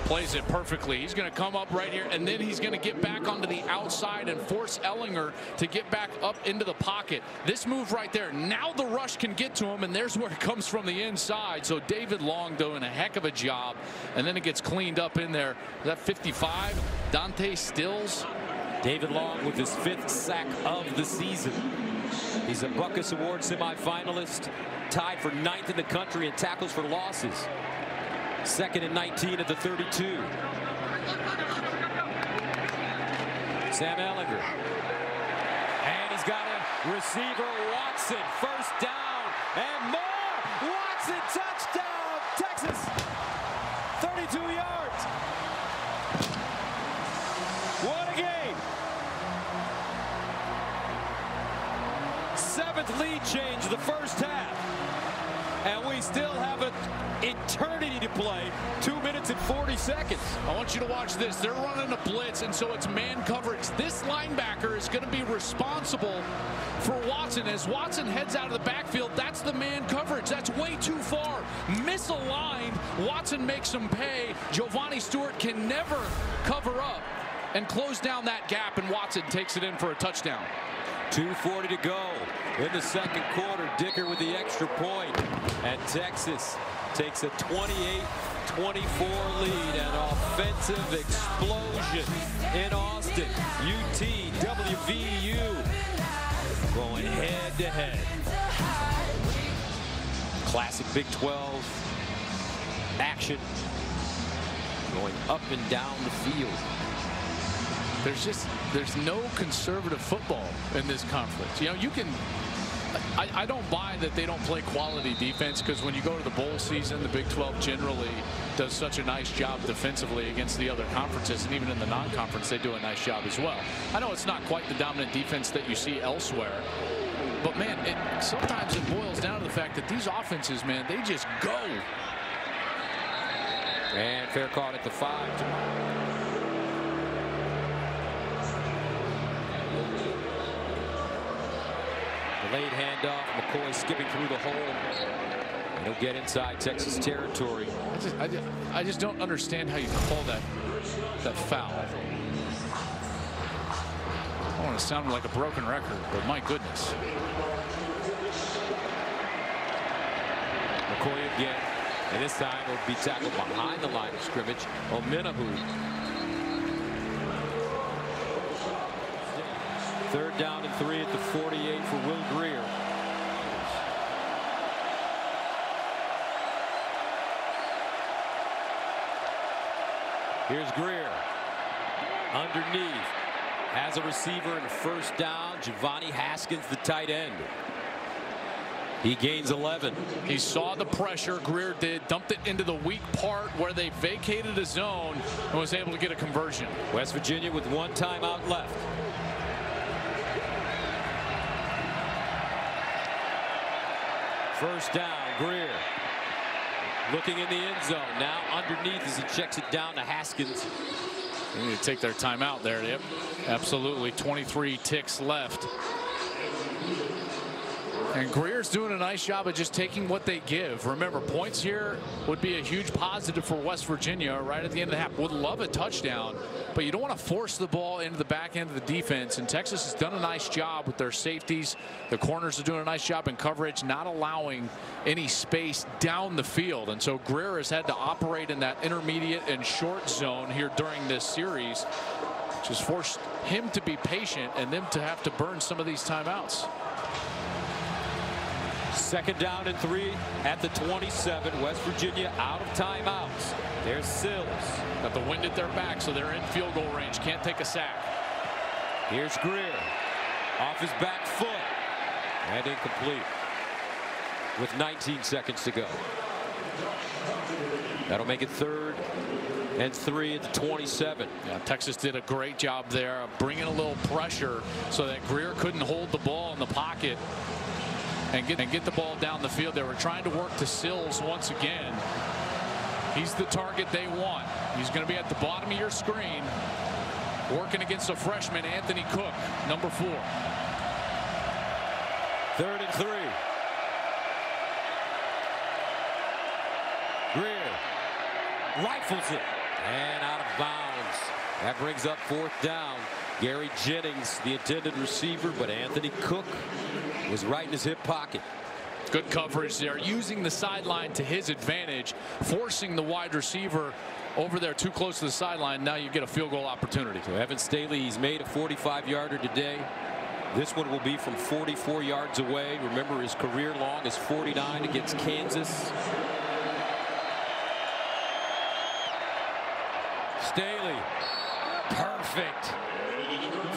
plays it perfectly. He's going to come up right here, and then he's going to get back onto the outside and force Ehlinger to get back up into the pocket. This move right there, now the rush can get to him, and there's where it comes from the inside. So David Long doing a heck of a job, and then it gets cleaned up in there. Is that 55? Dante Stills. David Long with his 5th sack of the season. He's a Buckus Award semifinalist, tied for 9th in the country in tackles for losses. 2nd and 19 at the 32. Sam Ehlinger. And he's got a receiver, Watson. 1st down and more. Watson, touchdown, Texas. 32 yards. What a game. 7th lead change of the 1st half. And we still have an eternity to play. 2 minutes and 40 seconds. I want you to watch this. They're running a blitz, and so it's man coverage. This linebacker is going to be responsible for Watson. As Watson heads out of the backfield, that's the man coverage. That's way too far. Misaligned. Watson makes him pay. Giovanni Stewart can never cover up and close down that gap, and Watson takes it in for a touchdown. 2:40 to go in the 2nd quarter. Dicker with the extra point, and Texas takes a 28-24 lead. An offensive explosion in Austin. UT-WVU going head to head. Classic Big 12 action going up and down the field. There's no conservative football in this conference. You know, you can. I don't buy that they don't play quality defense, because when you go to the bowl season, the Big 12 generally does such a nice job defensively against the other conferences, and even in the non-conference they do a nice job as well. I know it's not quite the dominant defense that you see elsewhere, but man, sometimes it boils down to the fact that these offenses, man, they just go. And fair caught at the 5. Delayed handoff. McCoy skipping through the hole. And he'll get inside Texas territory. I just don't understand how you call that foul. I don't want to sound like a broken record, but my goodness. McCoy again. And this time will be tackled behind the line of scrimmage. Omenahu. 3rd down and 3 at the 48 for Will Grier. Here's Grier underneath. has a receiver and a first down. Giovanni Haskins, the tight end. He gains 11. He saw the pressure Grier did, dumped it into the weak part where they vacated a zone and was able to get a conversion. West Virginia with 1 timeout left. First down, Grier. Looking in the end zone. Now underneath as he checks it down to Haskins. They need to take their timeout there. Yep, absolutely. 23 ticks left. And Grier's doing a nice job of just taking what they give. Remember, points here would be a huge positive for West Virginia right at the end of the half. Would love a touchdown, but you don't want to force the ball into the back end of the defense. And Texas has done a nice job with their safeties. The corners are doing a nice job in coverage, not allowing any space down the field. And so Grier has had to operate in that intermediate and short zone here during this series, which has forced him to be patient and them to have to burn some of these timeouts. Second down and 3 at the 27. West Virginia out of timeouts. There's Sills. Got the wind at their back, so they're in field goal range. Can't take a sack. Here's Grier. Off his back foot. And incomplete. With 19 seconds to go. That'll make it 3rd and 3 at the 27. Yeah, Texas did a great job there, bringing a little pressure so that Grier couldn't hold the ball in the pocket and get the ball down the field. They were trying to work to Sills once again. He's the target they want. He's going to be at the bottom of your screen, working against a freshman, Anthony Cook, number 4. 3rd and 3. Grier rifles it and out of bounds. That brings up 4th down. Gary Jennings, the intended receiver, but Anthony Cook was right in his hip pocket. Good coverage there, using the sideline to his advantage, forcing the wide receiver over there too close to the sideline. Now you get a field goal opportunity. So Evan Staley, he's made a 45-yarder today. This one will be from 44 yards away. Remember, his career long is 49 against Kansas. Staley, perfect.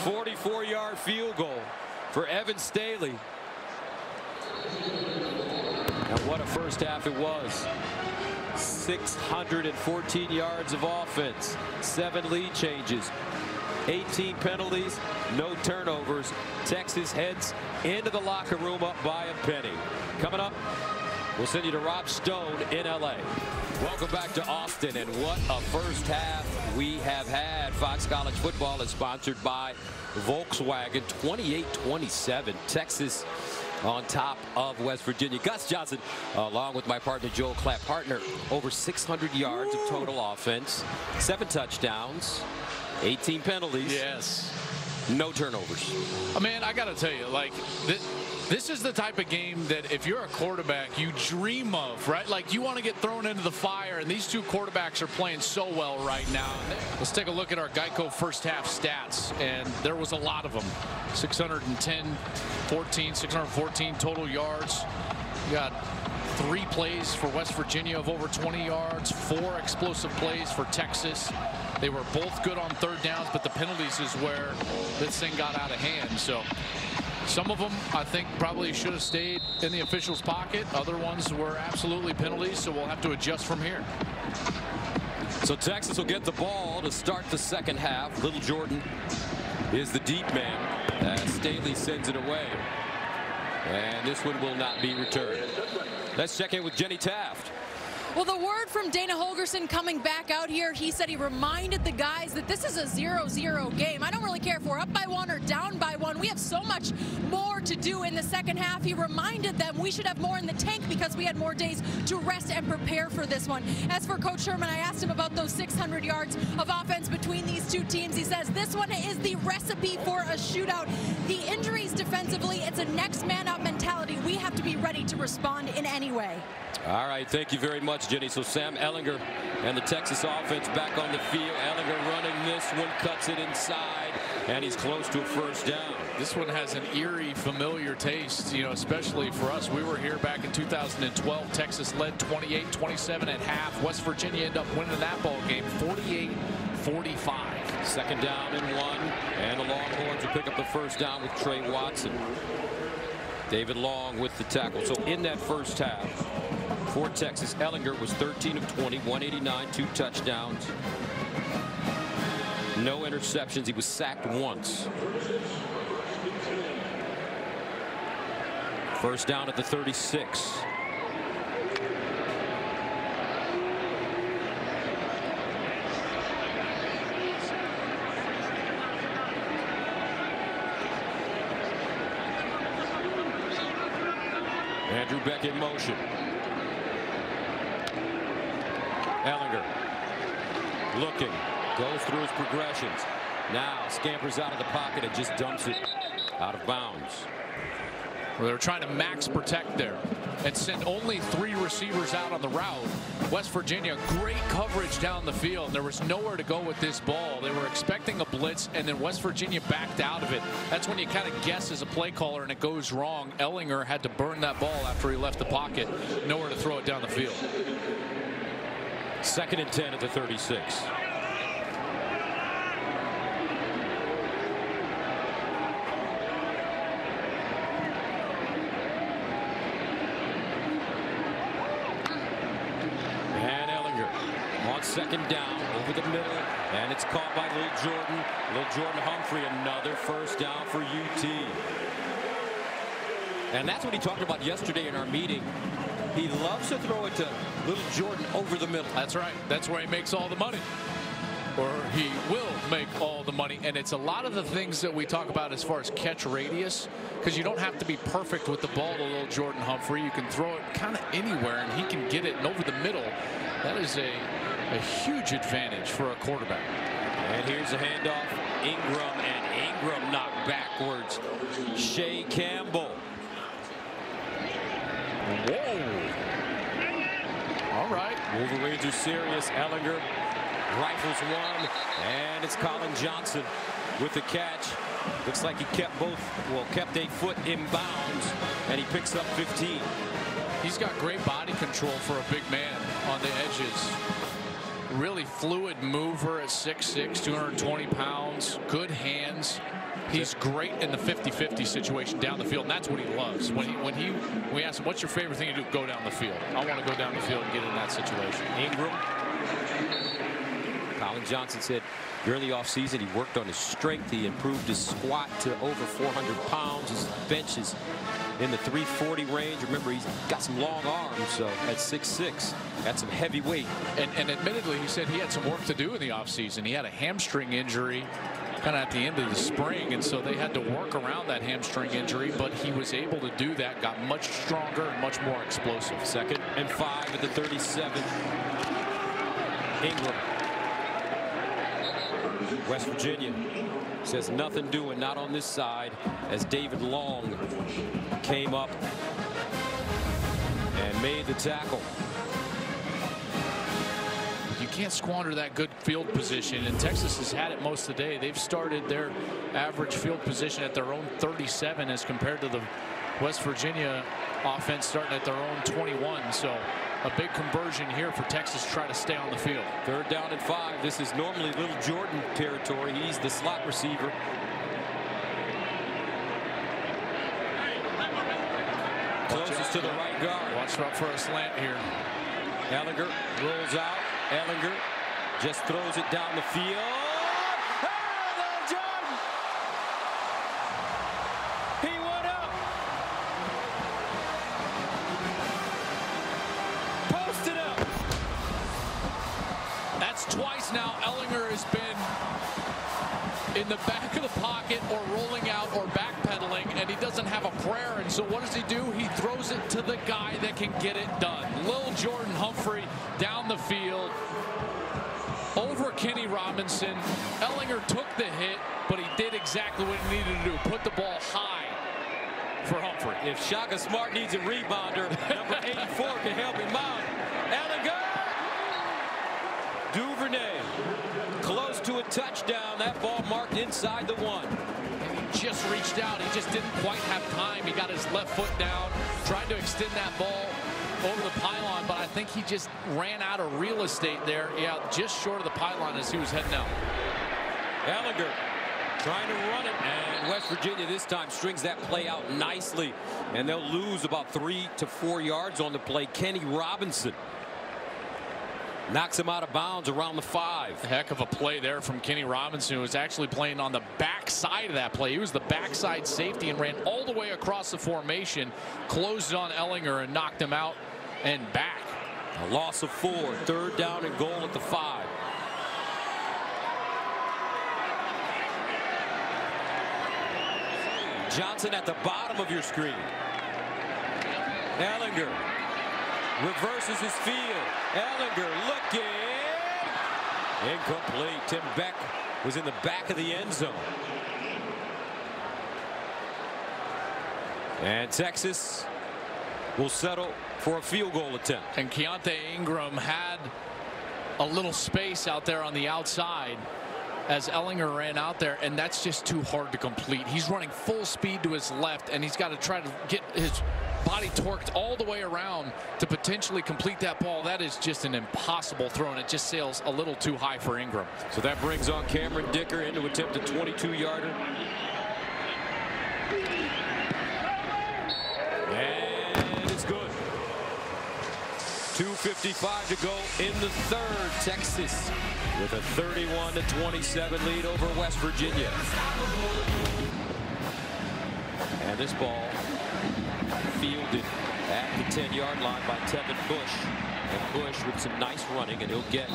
44-yard field goal for Evan Staley. And what a first half it was. 614 yards of offense, 7 lead changes, 18 penalties, no turnovers. Texas heads into the locker room up by a penny. Coming up, we'll send you to Rob Stone in LA. Welcome back to Austin, and what a first half we have had. Fox College Football is sponsored by Volkswagen. 28-27, Texas on top of West Virginia. Gus Johnson, along with my partner Joel Clapp, partner, over 600 yards of total offense, 7 touchdowns, 18 penalties. Yes. No turnovers. Man, I got to tell you, like, this is the type of game that if you're a quarterback, you dream of, right? Like, you want to get thrown into the fire, and these two quarterbacks are playing so well right now. Let's take a look at our Geico first half stats, and there was a lot of them. 614 total yards. We got 3 plays for West Virginia of over 20 yards, 4 explosive plays for Texas. They were both good on 3rd downs, but the penalties is where this thing got out of hand. So some of them, I think, probably should have stayed in the official's pocket. Other ones were absolutely penalties, so we'll have to adjust from here. So Texas will get the ball to start the second half. Little Jordan is the deep man. Staley sends it away. And this one will not be returned. Let's check in with Jenny Taft. Well, the word from Dana Holgorsen coming back out here, he said he reminded the guys that this is a 0-0 game. I don't really care if we're up by 1 or down by 1. We have so much more to do in the second half. He reminded them we should have more in the tank because we had more days to rest and prepare for this one. As for Coach Sherman, I asked him about those 600 yards of offense between these two teams. He says this one is the recipe for a shootout. The injuries defensively, it's a next man up mentality. We have to be ready to respond in any way. All right, thank you very much, Jenny. So Sam Ehlinger and the Texas offense back on the field. Ehlinger running this one, cuts it inside, and he's close to a first down. This one has an eerie, familiar taste, you know, especially for us. We were here back in 2012. Texas led 28-27 at half. West Virginia ended up winning that ball game 48-45. Second down and 1, and the Longhorns will pick up the first down with Trey Watson. David Long with the tackle. So in that first half for Texas, Ehlinger was 13 of 20, 189, 2 touchdowns, no interceptions. He was sacked once. First down at the 36. Andrew Beck in motion. Ehlinger looking, goes through his progressions. Now scampers out of the pocket and just dumps it out of bounds. Well, they were trying to max protect there and send only 3 receivers out on the route. West Virginia, great coverage down the field. There was nowhere to go with this ball. They were expecting a blitz, and then West Virginia backed out of it. That's when you kind of guess as a play caller, and it goes wrong. Ehlinger had to burn that ball after he left the pocket. Nowhere to throw it down the field. Second and 10 at the 36. Second down over the middle, and it's caught by Lil Jordan Humphrey. Another first down for UT. And that's what he talked about yesterday in our meeting. He loves to throw it to Lil Jordan over the middle. That's right. That's where he makes all the money. Or he will make all the money. And it's a lot of the things that we talk about as far as catch radius, because you don't have to be perfect with the ball to Lil Jordan Humphrey. You can throw it kind of anywhere, and he can get it. And over the middle, that is a huge advantage for a quarterback. And here's a handoff. Ingram knocked backwards. Shea Campbell. Whoa. All right. Wolverines are serious. Ehlinger rifles one, and it's Colin Johnson with the catch. Looks like he kept kept a foot in bounds, and he picks up 15. He's got great body control for a big man on the edges. Really fluid mover at 6'6", 220 pounds. Good hands. He's great in the 50-50 situation down the field, and that's what he loves. When we ask him, what's your favorite thing to do? Go down the field. I want to go down the field and get in that situation. Ingram. Colin Johnson said during the offseason he worked on his strength. He improved his squat to over 400 pounds. His bench is in the 340 range. Remember, he's got some long arms, so at 6'6", got some heavy weight. And admittedly, he said he had some work to do in the offseason. He had a hamstring injury kind of at the end of the spring, and so they had to work around that hamstring injury, but he was able to do that, got much stronger and much more explosive. Second and 5 at the 37. Ingram. West Virginia says nothing doing, not on this side, as David Long came up and made the tackle. You can't squander that good field position, and Texas has had it most of the day. They've started their average field position at their own 37 as compared to the West Virginia offense starting at their own 21. So a big conversion here for Texas to try to stay on the field. Third down and 5. This is normally Lil Jordan territory. He's the slot receiver. Closest to the right guard. Watch out for a slant here. Ehlinger rolls out. Ehlinger just throws it down the field. Lil Jordan! He went up. Posted up. That's twice now Ehlinger has been in the back of the pocket or rolling out or backpedaling, and he doesn't have a prayer. And so what does he do? He throws it to the guy that can get it done. Lil Jordan Humphrey down the field over Kenny Robinson. Ehlinger took the hit, but he did exactly what he needed to do. Put the ball high for Humphrey. If Shaka Smart needs a rebounder, number 84 can help him out. Ehlinger! Duvernay close to a touchdown. That ball marked inside the 1. He just reached out. He just didn't quite have time. He got his left foot down, tried to extend that ball over the pylon, but I think he just ran out of real estate there. Yeah, just short of the pylon as he was heading out. Ehlinger trying to run it, and West Virginia this time strings that play out nicely, and they'll lose about 3 to 4 yards on the play. Kenny Robinson knocks him out of bounds around the 5. A heck of a play there from Kenny Robinson, who was actually playing on the backside of that play. He was the backside safety and ran all the way across the formation, closed on Ehlinger and knocked him out and back. A loss of 4, 3rd down and goal at the 5. Johnson at the bottom of your screen. Ehlinger reverses his field. Ehlinger looking. Incomplete. Tim Beck was in the back of the end zone. And Texas will settle for a field goal attempt. And Keontae Ingram had a little space out there on the outside as Ehlinger ran out there, and that's just too hard to complete. He's running full speed to his left, and he's got to try to get his body torqued all the way around to potentially complete that ball. That is just an impossible throw, and it just sails a little too high for Ingram. So that brings on Cameron Dicker into attempt a 22-yarder. And it's good. 2:55 to go in the 3rd. Texas with a 31-27 lead over West Virginia. And this ball fielded at the 10-yard line by Tevin Bush. And Bush with some nice running, and he'll get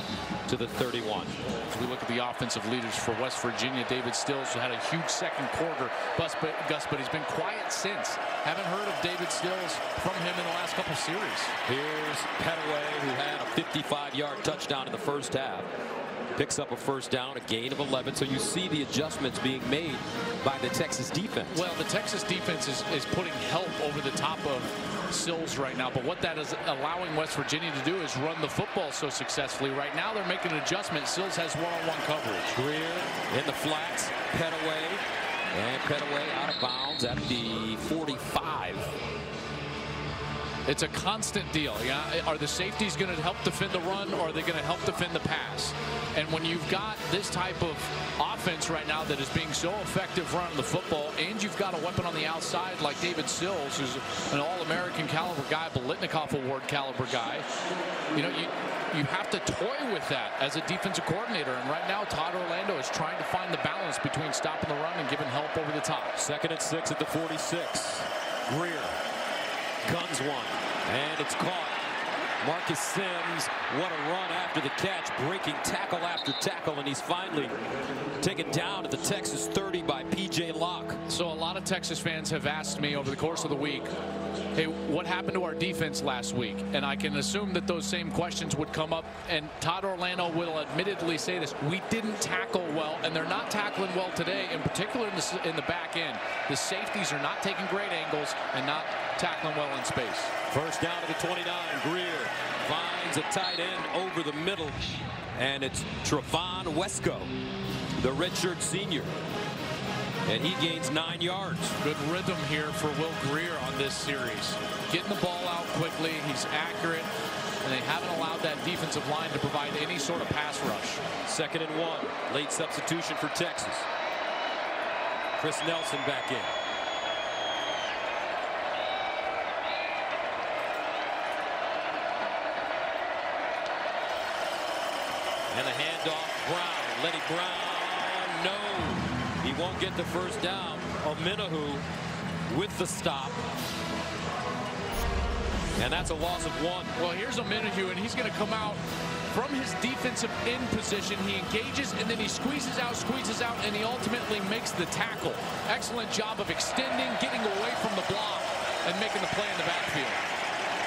to the 31. As we look at the offensive leaders for West Virginia, David Stills had a huge second quarter. Gus, but he's been quiet since. Haven't heard of David Stills from him in the last couple series. Here's Petaway, who had a 55-yard touchdown in the first half. Picks up a 1st down, a gain of 11. So you see the adjustments being made by the Texas defense. Well, the Texas defense is putting help over the top of Sills right now, but what that is allowing West Virginia to do is run the football so successfully. Right now they're making an adjustment. Sills has one-on-one coverage. Grier in the flats, Petaway, and Petaway out of bounds at the 45. It's a constant deal. Yeah, are the safeties going to help defend the run, or are they going to help defend the pass? And when you've got this type of offense right now that is being so effective running the football, and you've got a weapon on the outside like David Sills, who's an All-American caliber guy, Bolitnikoff Award caliber guy, you know, you have to toy with that as a defensive coordinator. And right now, Todd Orlando is trying to find the balance between stopping the run and giving help over the top. 2nd and 6 at the 46. Grier guns one, and it's caught. Marcus Sims, what a run after the catch, breaking tackle after tackle, and he's finally taken down at the Texas 30 by P.J. Locke. So a lot of Texas fans have asked me over the course of the week, hey, what happened to our defense last week? And I can assume that those same questions would come up, and Todd Orlando will admittedly say this: we didn't tackle well, and they're not tackling well today, in particular in the back end. The safeties are not taking great angles and not tackling well in space. 1st down to the 29. Grier finds a tight end over the middle, and it's Trevon Wesco, the redshirt senior, and he gains 9 yards. Good rhythm here for Will Grier on this series. Getting the ball out quickly, he's accurate, and they haven't allowed that defensive line to provide any sort of pass rush. 2nd and 1. Late substitution for Texas. Chris Nelson back in. And the handoff, Brown. Lenny Brown, no. He won't get the 1st down. Ominahu with the stop. And that's a loss of 1. Well, here's Ominahu, and he's going to come out from his defensive end position. He engages, and then he squeezes out, and he ultimately makes the tackle. Excellent job of extending, getting away from the block, and making the play in the backfield.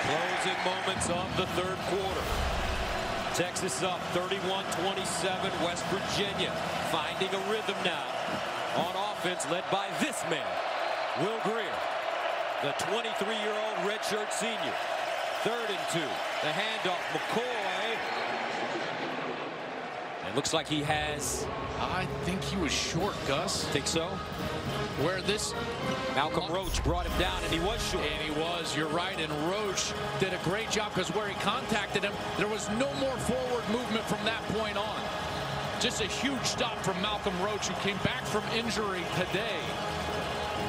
Closing moments of the 3rd quarter. Texas up 31-27. West Virginia finding a rhythm now on offense, led by this man, Will Grier, the 23-year-old redshirt senior. 3rd and 2. The handoff, McCoy. And looks like he has. I think he was short, Gus. Think so? Where this Malcolm Roach brought him down, and he was short. And he was, you're right, and Roach did a great job, because where he contacted him, there was no more forward movement from that point on. Just a huge stop from Malcolm Roach, who came back from injury today.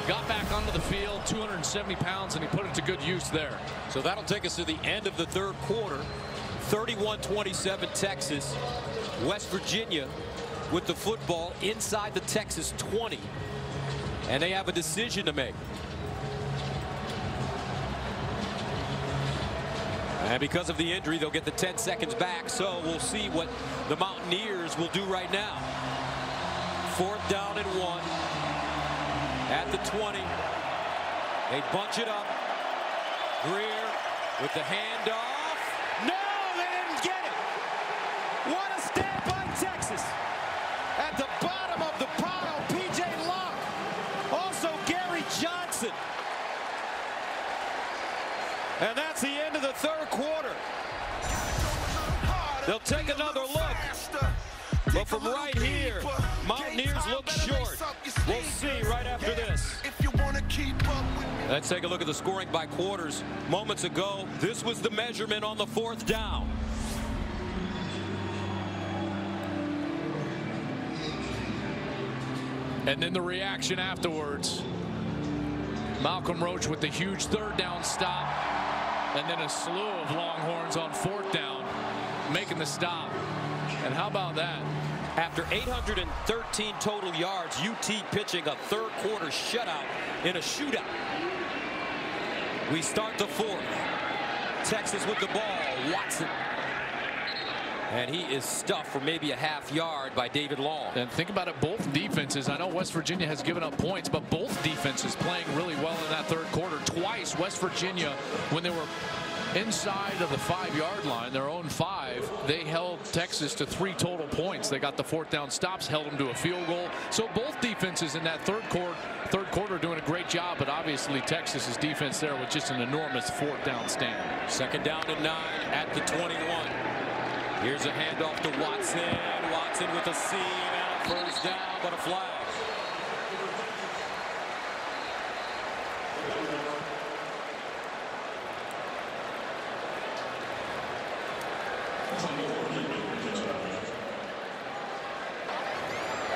Got back onto the field, 270 pounds, and he put it to good use there. So that'll take us to the end of the third quarter. 31-27 Texas. West Virginia with the football inside the Texas 20. And they have a decision to make. And because of the injury, they'll get the 10 seconds back. So we'll see what the Mountaineers will do right now. 4th down and 1 at the 20. They bunch it up. Grier with the handoff. No, they didn't get it. What a stand by Texas. At the bottom of the pile, P.J. Locke. Also Gary Johnson. And that's the end of the third quarter. They'll take another look. But from right here, Mountaineers look short. We'll see right after this. Let's take a look at the scoring by quarters. Moments ago, this was the measurement on the 4th down. And then the reaction afterwards. Malcolm Roach with the huge 3rd down stop. And then a slew of Longhorns on 4th down, making the stop. And how about that? After 813 total yards, UT pitching a third quarter shutout in a shootout. We start the 4th. Texas with the ball. Watson. And he is stuffed for maybe a half yard by David Long. And think about it, both defenses. I know West Virginia has given up points, but both defenses playing really well in that third quarter. Twice, West Virginia, when they were inside of the 5-yard line, their own 5, they held Texas to 3 total points. They got the 4th down stops, held them to a field goal. So both defenses in that third quarter doing a great job, but obviously Texas's defense there with just an enormous 4th down stand. 2nd down and 9 at the 21. Here's a handoff to Watson. Watson with a seam and a 1st down, but a flag.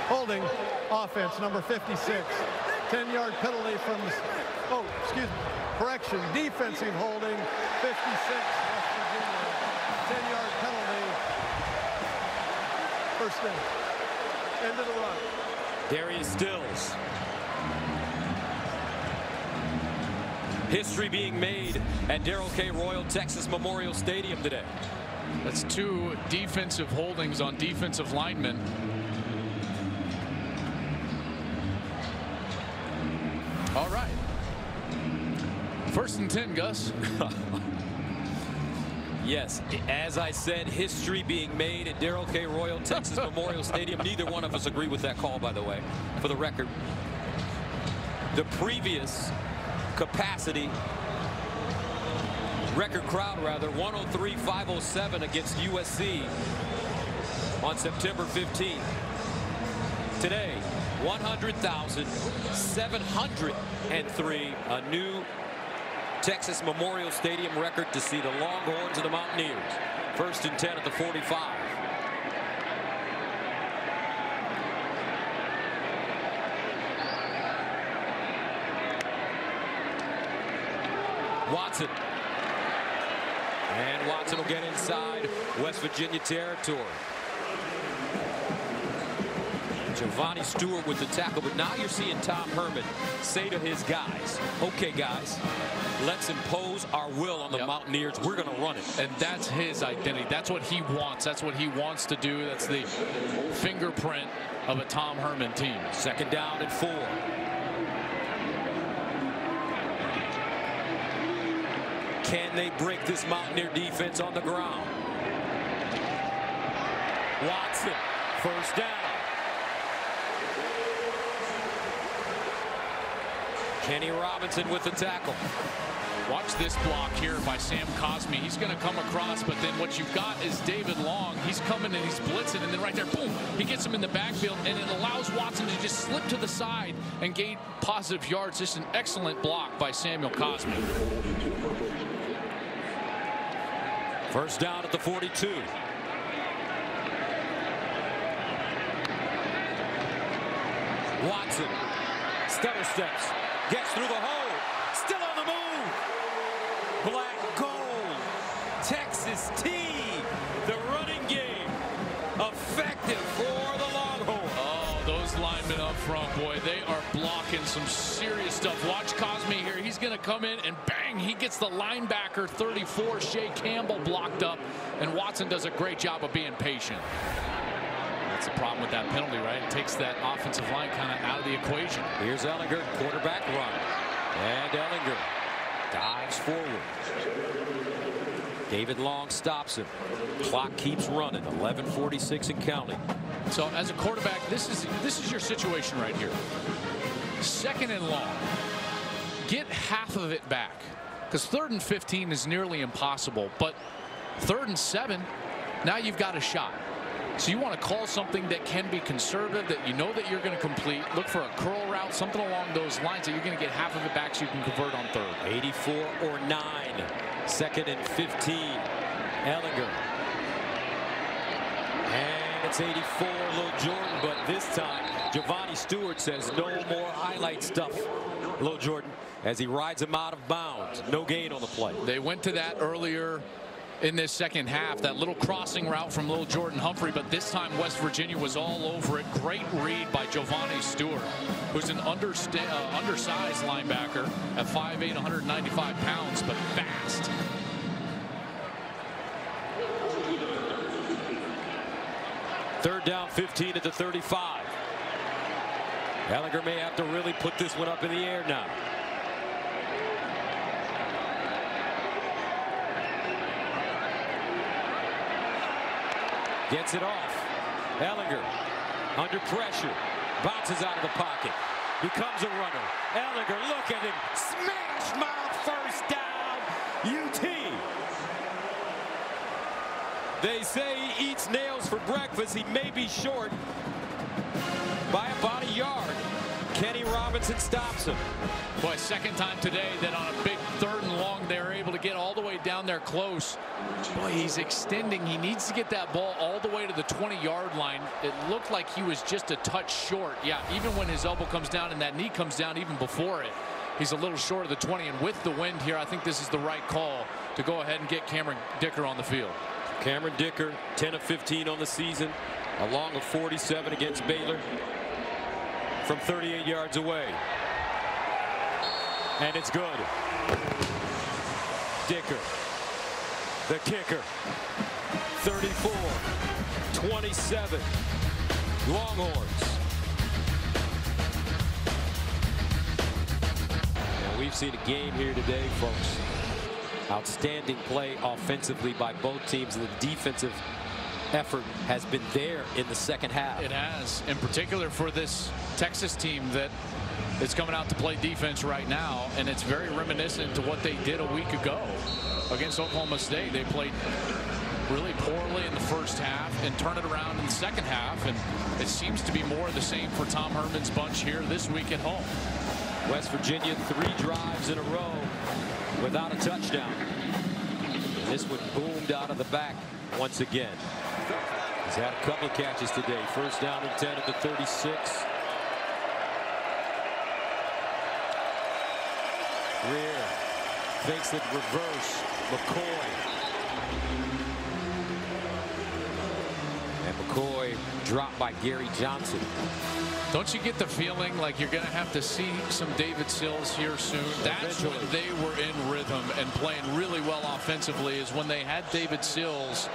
Holding offense number 56. 10-yard penalty from, correction, defensive holding 56 West Virginia. 10-yard penalty. 1st down. End of the run. Darius Stills. History being made at Darrell K Royal Texas Memorial Stadium today. That's 2 defensive holdings on defensive linemen. All right. 1st and 10, Gus. Yes, as I said, history being made at Darrell K Royal Texas Memorial Stadium. Neither one of us agree with that call, by the way, for the record. The previous capacity, record crowd rather, 103,507 against USC on September 15th. Today, 100,703, a new Texas Memorial Stadium record to see the Longhorns and the Mountaineers. 1st and 10 at the 45. Watson. And Watson will get inside West Virginia territory. Giovanni Stewart with the tackle, but now you're seeing Tom Herman say to his guys, okay guys, let's impose our will on the Mountaineers. We're going to run it. And that's his identity. That's what he wants. That's what he wants to do. That's the fingerprint of a Tom Herman team. 2nd down and 4. Can they break this Mountaineer defense on the ground? Watson, 1st down. Kenny Robinson with the tackle. Watch this block here by Sam Cosme. He's going to come across, but then what you've got is David Long. He's coming and he's blitzing, and then right there, boom, he gets him in the backfield, and it allows Watson to just slip to the side and gain positive yards. Just an excellent block by Samuel Cosme. 1st down at the 42. Watson, stutter steps, gets through the hole, still on the move. Black gold, Texas T, the running game, effective for the Longhorns. Oh, those linemen up front, boy, they are blocking some serious stuff. Watch Cosme here. He's going to come in and bang, he gets the linebacker 34, Shea Campbell, blocked up, and Watson does a great job of being patient. That's the problem with that penalty, right? It takes that offensive line kind of out of the equation. Here's Ehlinger, quarterback run. And Ehlinger dives forward. David Long stops him. Clock keeps running. 11:46 and counting. So as a quarterback, this is your situation right here. 2nd and long. Get half of it back, because 3rd and 15 is nearly impossible. But 3rd and 7, now you've got a shot. So you want to call something that can be conservative, that you know that you're going to complete. Look for a curl route, something along those lines that you're going to get half of it back so you can convert on 3rd. 84 or 9. 2nd and 15. Ehlinger. And it's 84, Lil Jordan, but this time Giovanni Stewart says no more highlight stuff. Lil Jordan, as he rides him out of bounds. No gain on the play. They went to that earlier in this second half, that little crossing route from Lil Jordan Humphrey, but this time West Virginia was all over it. Great read by Giovanni Stewart, who's an undersized linebacker at 5'8", 195 pounds, but fast. Third down, 15 at the 35. Ehlinger may have to really put this one up in the air now. Gets it off. Ehlinger under pressure. Bounces out of the pocket. Becomes a runner. Ehlinger, look at him. Smash mouth, first down. UT. They say he eats nails for breakfast. He may be short by about a yard. Kenny Robinson stops him. Boy, 2nd time today that on a big 3rd and long they're able to get all the way down there close. Boy, he's extending. He needs to get that ball all the way to the 20-yard line. It looked like he was just a touch short. Yeah, even when his elbow comes down and that knee comes down even before it, he's a little short of the 20. And with the wind here, I think this is the right call to go ahead and get Cameron Dicker on the field. Cameron Dicker, 10 of 15 on the season, along of 47 against Baylor from 38 yards away. And it's good. Dicker, the kicker, 34, 27, Longhorns. And we've seen a game here today, folks. Outstanding play offensively by both teams, and the defensive effort has been there in the second half. It has, in particular for this Texas team that is coming out to play defense right now, and it's very reminiscent to what they did a week ago against Oklahoma State. They played really poorly in the first half and turned it around in the second half, and it seems to be more of the same for Tom Herman's bunch here this week at home. West Virginia 3 drives in a row without a touchdown. And this one boomed out of the back once again. He's had a couple of catches today. First down and 10 at the 36. Grier fakes it reverse. McCoy. And McCoy dropped by Gary Johnson. Don't you get the feeling like you're going to have to see some David Sills here soon? That's when they were in rhythm and playing really well offensively, is when they had David Sills.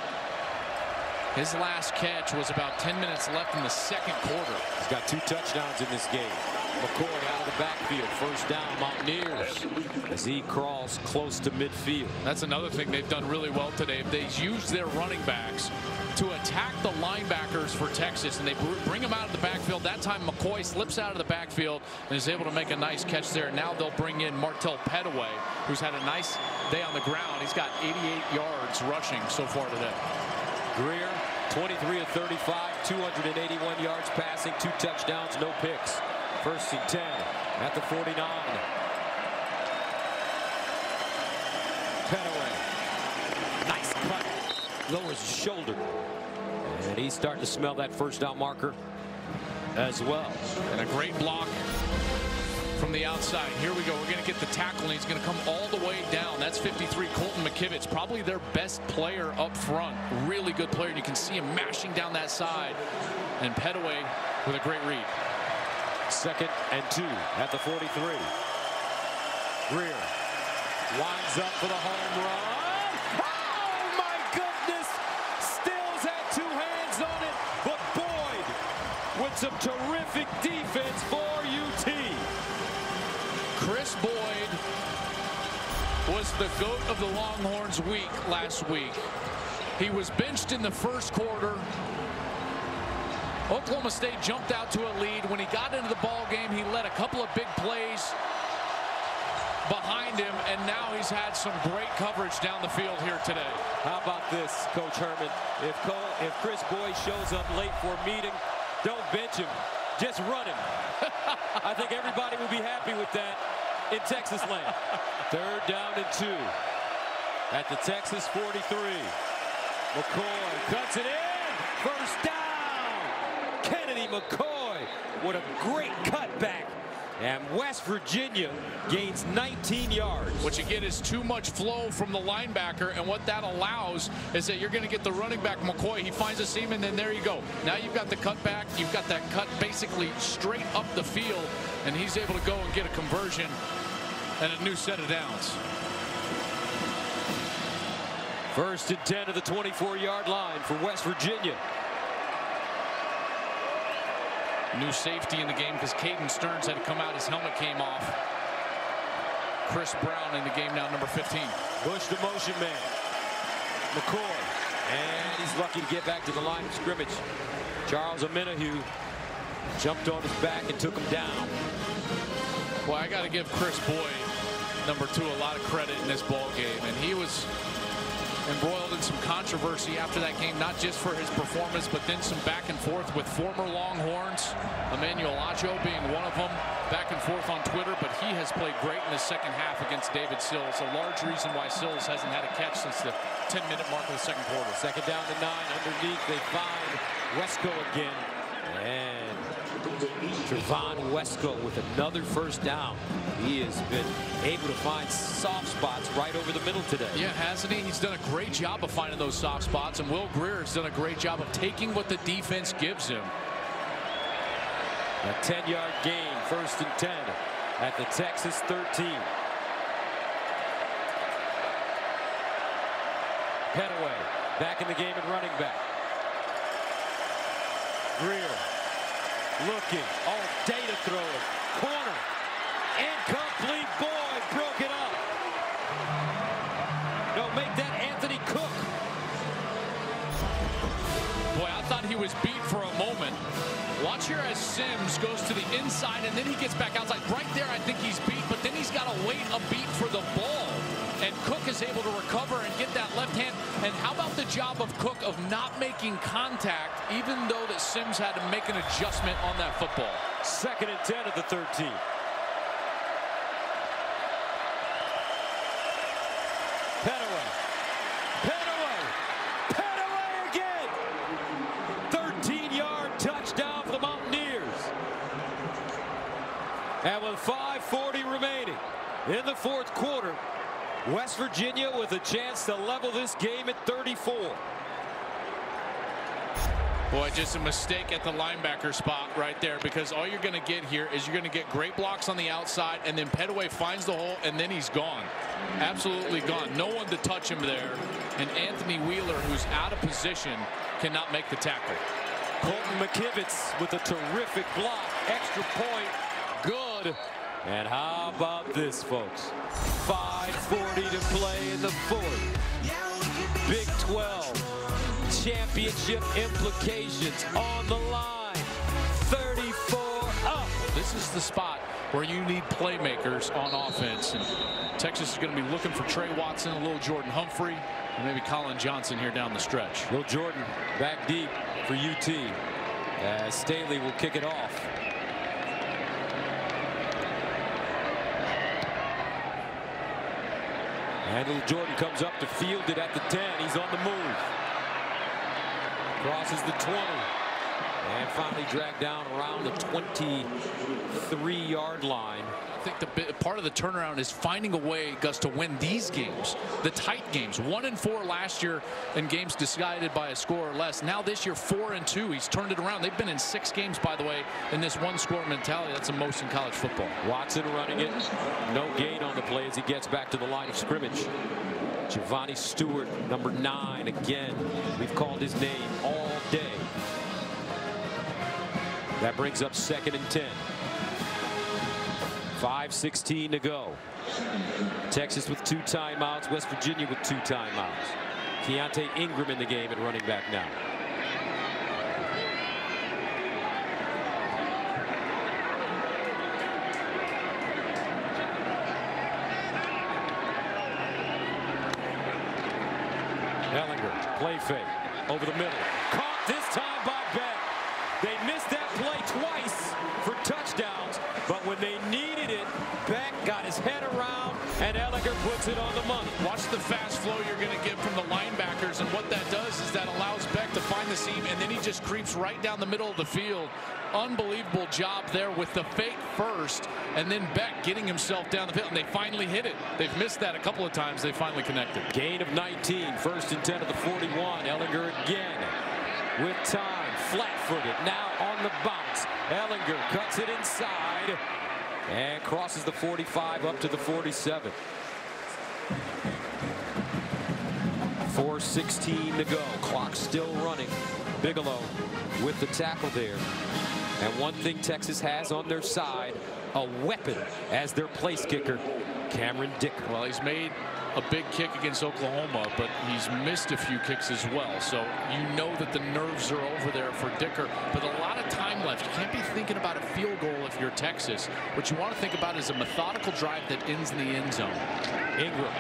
His last catch was about 10 minutes left in the second quarter. He's got 2 touchdowns in this game. McCoy out of the backfield. First down, Mountaineers, as he crawls close to midfield. That's another thing they've done really well today. They've used their running backs to attack the linebackers for Texas, and they bring them out of the backfield. That time McCoy slips out of the backfield and is able to make a nice catch there. Now they'll bring in Martell Pettaway, who's had a nice day on the ground. He's got 88 yards rushing so far today. Grier, 23 of 35, 281 yards passing, 2 touchdowns, no picks. First and 10 at the 49. Pettaway, nice cut, lowers his shoulder, and he's starting to smell that first down marker. as well. And a great block from the outside. Here we go. We're going to get the tackle, and he's going to come all the way down. That's 53, Colton McKivitz, probably their best player up front. Really good player. You can see him mashing down that side. And Petaway with a great read. 2nd and 2 at the 43. Grier winds up for the home run. Oh my goodness! Stills had 2 hands on it, but Boyd with some terrific defense for UT. Chris Boyd was the GOAT of the Longhorns week last week. He was benched in the first quarter. Oklahoma State jumped out to a lead. When he got into the ball game, he led a couple of big plays behind him, and now he's had some great coverage down the field here today. How about this, Coach Herman? If Chris Boyd shows up late for a meeting, don't bench him, just run him. I think everybody will be happy with that in Texas land. 3rd down and 2 at the Texas 43. McCoy cuts it in. 1st down. Kennedy McCoy, what a great cutback. And West Virginia gains 19 yards. What you get is too much flow from the linebacker, and what that allows is that you're going to get the running back McCoy. He finds a seam, and then there you go. Now you've got the cutback. You've got that cut basically straight up the field, and he's able to go and get a conversion and a new set of downs. 1st and 10 of the 24-yard line for West Virginia. New safety in the game because Caden Stearns had to come out. His helmet came off. Chris Brown in the game now, number 15. Bush the motion man. McCoy. And he's lucky to get back to the line of scrimmage. Charles Omenihu jumped on his back and took him down. Well, I got to give Chris Boyd, number 2, a lot of credit in this ball game. And he was embroiled in some controversy after that game, not just for his performance, but then some back and forth with former Longhorns, Emmanuel Acho being one of them, back and forth on Twitter. But he has played great in the second half against David Sills. A large reason why Sills hasn't had a catch since the 10-minute mark of the second quarter. 2nd down to 9. Underneath, they find Wesco again. And Trevon Wesco with another 1st down. He has been able to find soft spots right over the middle today. Yeah, hasn't he? He's done a great job of finding those soft spots, and Will Grier has done a great job of taking what the defense gives him. A 10-yard gain, 1st and 10 at the Texas 13. Petaway back in the game and running back. Grier looking, data thrower, corner, incomplete. Boyd broke it up. No, make that Anthony Cook. Boy, I thought he was beat for a moment. Watch here as Sims goes to the inside, and then he gets back outside. Right there, I think he's beat, but then he's got to wait a beat for the ball. And Cook is able to recover and get that left hand. And how about the job of Cook of not making contact, even though that Sims had to make an adjustment on that football. 2nd and 10 at the 13. Petaway. Petaway again. 13-yard touchdown for the Mountaineers. And with 5:40 remaining in the 4th quarter, West Virginia with a chance to level this game at 34. Boy, just a mistake at the linebacker spot right there, because all you're going to get here is you're going to get great blocks on the outside, and then Petaway finds the hole, and then he's gone. Absolutely gone. No one to touch him there. And Anthony Wheeler, who's out of position, cannot make the tackle. Colton McKivitz with a terrific block. Extra point. Good. And how about this, folks? 5:40 to play in the 4th. Big 12 championship implications on the line. 34 up. This is the spot where you need playmakers on offense. And Texas is going to be looking for Trey Watson, a little Jordan Humphrey, and maybe Colin Johnson here down the stretch. Will Jordan back deep for UT. Staley will kick it off. And little Jordan comes up to field it at the 10. He's on the move. Crosses the 20. And finally dragged down around the 23-yard line. I think part of the turnaround is finding a way, Gus, to win these games, the tight games. 1-4 last year in games decided by a score or less. Now this year 4-2. He's turned it around. They've been in 6 games, by the way, in this one-score mentality. That's the most in college football. Watson running it. No gain on the play as he gets back to the line of scrimmage. Giovanni Stewart, number 9, again. We've called his name all day. That brings up 2nd and 10. 5:16 to go. Texas with 2 timeouts. West Virginia with 2 timeouts. Keontae Ingram in the game at running back now. Ehlinger, play fake, over the middle. Caught this time by Beck. They missed that play twice for touchdowns, but when they needed it, Beck got his head around, and Ehlinger puts it on the money. Watch the fast flow you're going to get from the linebackers, and what that does is that allows Beck to find the seam, and then he just creeps right down the middle of the field. Unbelievable job there with the fake first, and then Beck getting himself down the field, and they finally hit it. They've missed that a couple of times. They finally connected. Gain of 19, 1st and 10 at the 41. Ehlinger again with time, flat-footed, now on the bounce. Ehlinger cuts it inside and crosses the 45 up to the 47. 4:16 to go. Clock still running. Bigelow with the tackle there. And one thing Texas has on their side, a weapon as their place kicker, Cameron Dicker. Well, he's made a big kick against Oklahoma, but he's missed a few kicks as well. So you know that the nerves are over there for Dicker. But a lot of time left. You can't be thinking about a field goal if you're Texas. What you want to think about is a methodical drive that ends in the end zone. Ingram.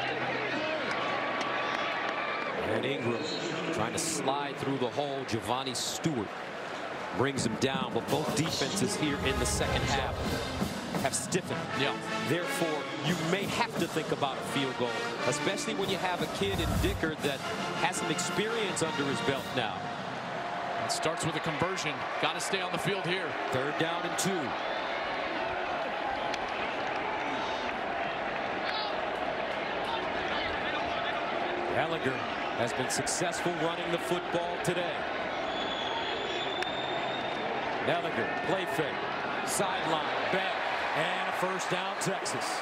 And Ingram trying to slide through the hole. Giovanni Stewart brings him down, but both defenses here in the second half have stiffened. Yeah. Therefore, you may have to think about a field goal, especially when you have a kid in Dicker that has some experience under his belt now. It starts with a conversion. Got to stay on the field here. 3rd down and 2. Ehlinger has been successful running the football today. Ehlinger, play fake, sideline, Beck, and a 1st down, Texas.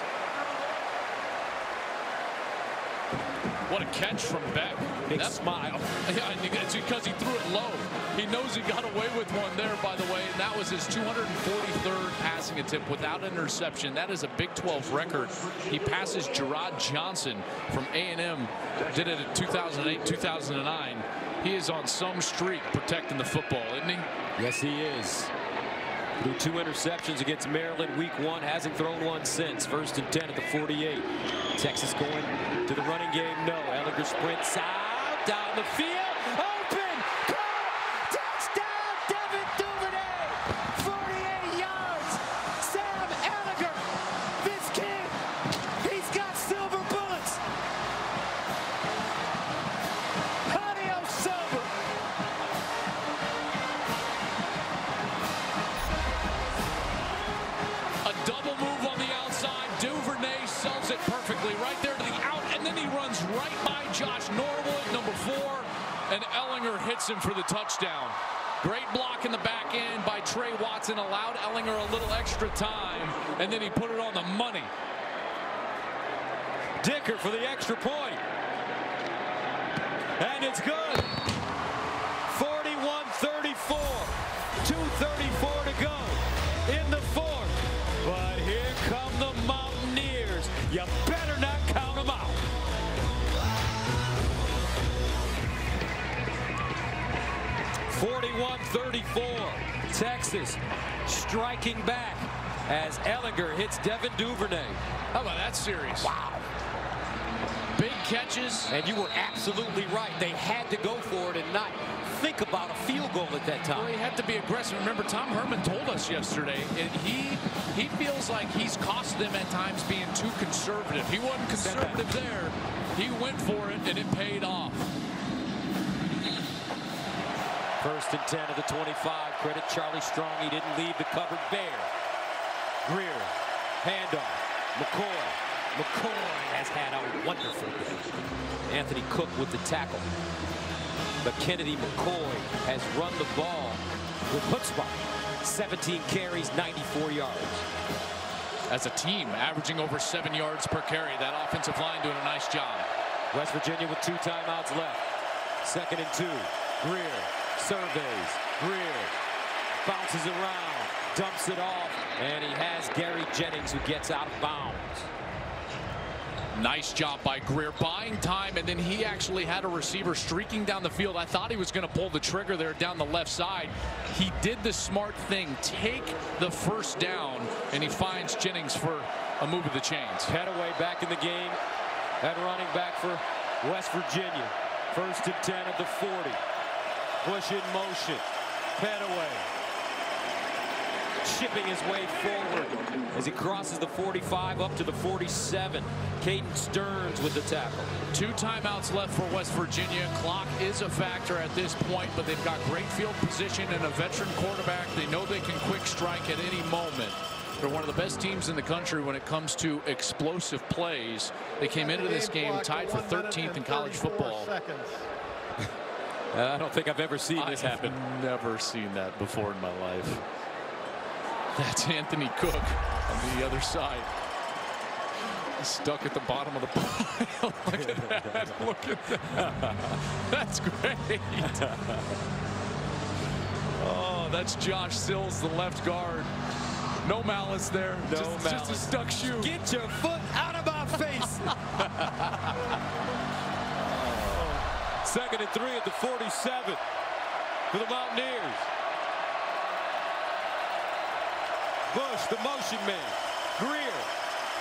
What a catch from Beck. Big smile. Yeah, it's because he threw it low. He knows he got away with one there, by the way, and that was his 243rd passing attempt without an interception. That is a Big 12 record. He passes Gerard Johnson from A&M, did it in 2008, 2009. He is on some streak protecting the football, isn't he? Yes, he is. Threw 2 interceptions against Maryland week 1. Hasn't thrown one since. 1st and 10 at the 48. Texas going to the running game. No. Ehlinger sprints out down the field. Open. Caught. Touchdown. Devin Duvernay. 48 yards. Sam Ehlinger. This kid. He's got silver bullets. Adios, silver. A double move on the outside. Duvernay sells it perfectly right there to the out, and then he runs right by Josh Norwood, number 4, and Ehlinger hits him for the touchdown. Great block in the back end by Trey Watson, allowed Ehlinger a little extra time, and then he put it on the money. Dicker for the extra point. And it's good. 41-34. 2:34 to go in the 4th. But here come the Mountaineers. You better not count them out. (41-34). Texas striking back as Ehlinger hits Devin Duvernay. How about that series? Wow. Big catches. And you were absolutely right. They had to go for it and not think about a field goal at that time. Well, he had to be aggressive. Remember, Tom Herman told us yesterday, and he feels like he's cost them at times being too conservative. He wasn't conservative there. He went for it, and it paid off. 1st First and 10 of the 25. Credit Charlie Strong. He didn't leave the cupboard bare. Grier. Handoff. McCoy. McCoy has had a wonderful day. Anthony Cook with the tackle. But Kennedy McCoy has run the ball with chutzpah. 17 carries, 94 yards. As a team, averaging over 7 yards per carry. That offensive line doing a nice job. West Virginia with 2 timeouts left. 2nd and 2. Grier surveys. Grier bounces around, dumps it off, and he has Gary Jennings who gets out of bounds. Nice job by Grier, buying time, and then he actually had a receiver streaking down the field. I thought he was going to pull the trigger there down the left side. He did the smart thing, take the first down, and he finds Jennings for a move of the chains. Petaway back in the game at running back for West Virginia. First and 10 at the 40. Push in motion. Petaway chipping his way forward as he crosses the 45 up to the 47. Caden Stearns with the tackle. 2 timeouts left for West Virginia. Clock is a factor at this point, but they've got great field position and a veteran quarterback. They know they can quick strike at any moment. They're one of the best teams in the country when it comes to explosive plays. They came into this game tied for 13th in college football. I don't think I've ever seen this happen. I've never seen that before in my life. That's Anthony Cook on the other side. Stuck at the bottom of the pile. Look at that. Look at that. That's great. Oh, that's Josh Sills, the left guard. No malice there. No malice. Just a stuck shoe. Get your foot out of my face. 2nd and 3 at the 47 for the Mountaineers. Bush, the motion man. Grier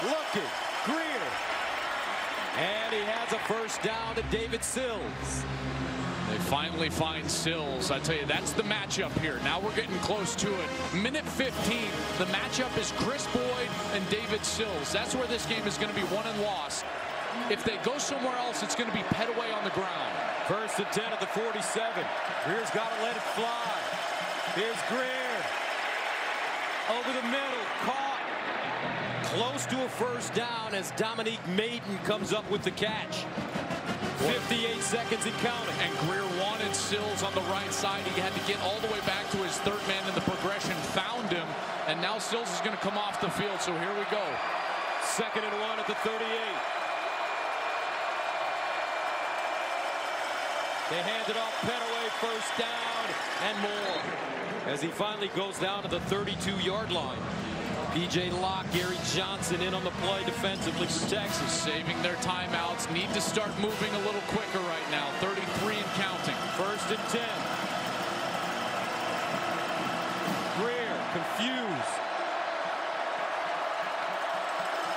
looking. Grier. And he has a first down to David Sills. They finally find Sills. I tell you, that's the matchup here. Now we're getting close to it. Minute 15. The matchup is Chris Boyd and David Sills. That's where this game is going to be won and lost. If they go somewhere else, it's going to be Petaway on the ground. First and 10 at the 47. Grier's got to let it fly. Here's Grier. Over the middle. Caught. Close to a first down as Dominique Maiden comes up with the catch. 58 seconds and counting. And Grier wanted Sills on the right side. He had to get all the way back to his third man in the progression. Found him. And now Sills is going to come off the field. So here we go. 2nd and 1 at the 38. They hand it off. Petaway, first down and more. As he finally goes down to the 32-yard line. P.J. Locke, Gary Johnson in on the play defensively for Texas. Saving their timeouts. Need to start moving a little quicker right now. 33 and counting. First and 10. Grier confused.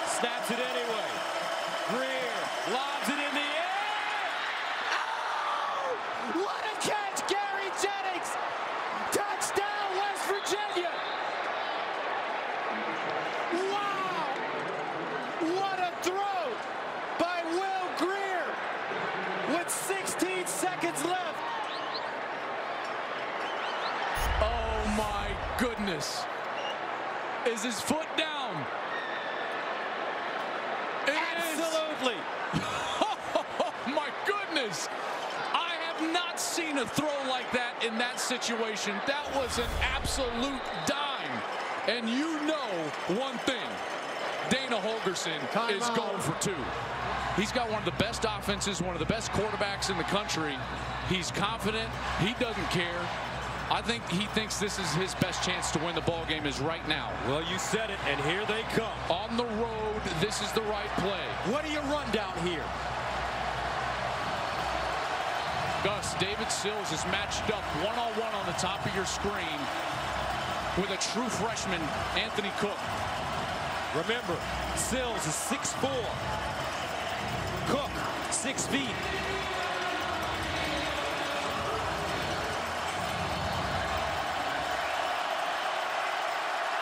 Snaps it anyway. Grier lobs it in the air. Oh! What a catch, Gary Jennings! Touchdown, West Virginia! Wow! What a throw by Will Grier with 16 seconds left. Oh my goodness. Is his foot down? It Absolutely. Is. Oh my goodness. I have not seen a throw like that in that situation. That was an absolute dime. And you know one thing. Dana Holgorsen is going for 2. He's got one of the best offenses, one of the best quarterbacks in the country. He's confident. He doesn't care. I think he thinks this is his best chance to win the ball game is right now. Well, you said it, and here they come. On the road, this is the right play. What do you run down here? Gus, David Sills is matched up one-on-one on the top of your screen with a true freshman, Anthony Cook. Remember, Sills is 6'4". Cook, 6 feet.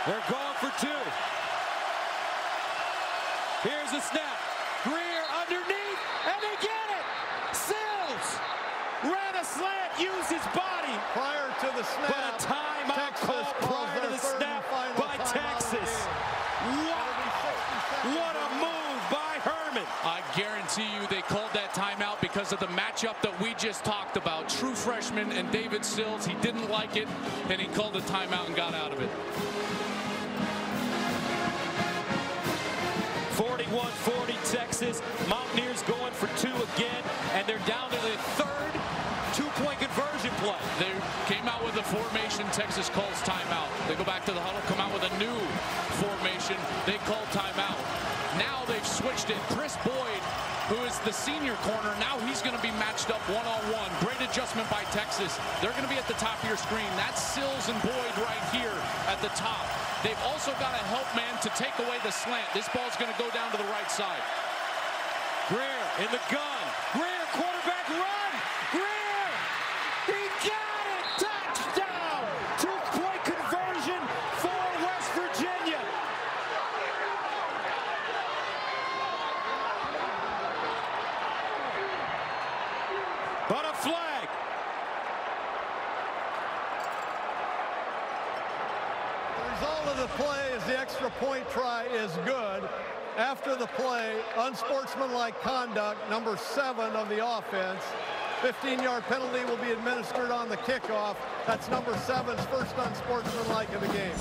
They're going for 2. Here's the snap. Grier underneath, and they get it. Sills ran a slant use his body. Prior to the snap. But a timeout called prior to the snap by Texas. What a move by Herman. I guarantee you they called that timeout because of the matchup that we just talked about. True freshman and David Sills. He didn't like it, and he called a timeout and got out of it. 41-40 Texas. Mountaineers going for 2 again, and they're down to the third two-point conversion play. They came out with a formation. Texas calls timeout. They go back to the huddle, come out with a new formation. They call timeout. Now they've switched it. Chris Boyd, who is the senior corner, now he's going to be matched up one-on-one. Great adjustment by Texas. They're going to be at the top of your screen. That's Sills and Boyd right here at the top. They've also got a help man to take away the slant. This ball's going to go down to the right side. Grier in the gun. Grier, quarterback run. Grier, he got it. Touchdown. Two-point conversion for West Virginia. But a flag. The result of the play is the extra point try is good. After the play, unsportsmanlike conduct, number 7 of the offense. 15-yard penalty will be administered on the kickoff. That's number 7's first unsportsmanlike of the game.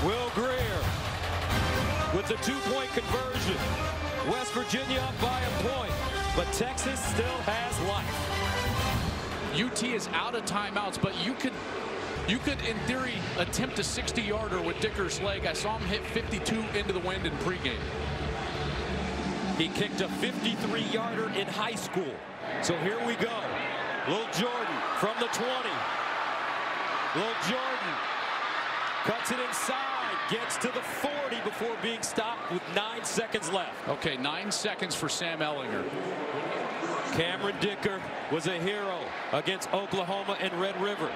Will Grier with the two-point conversion. West Virginia up by a point, but Texas still has life. UT is out of timeouts, but you could, in theory, attempt a 60-yarder with Dicker's leg. I saw him hit 52 into the wind in pregame. He kicked a 53-yarder in high school. So here we go. Lil Jordan from the 20. Lil Jordan cuts it inside, gets to the 40 before being stopped with 9 seconds left. Okay, 9 seconds for Sam Ehlinger. Cameron Dicker was a hero against Oklahoma and Red River.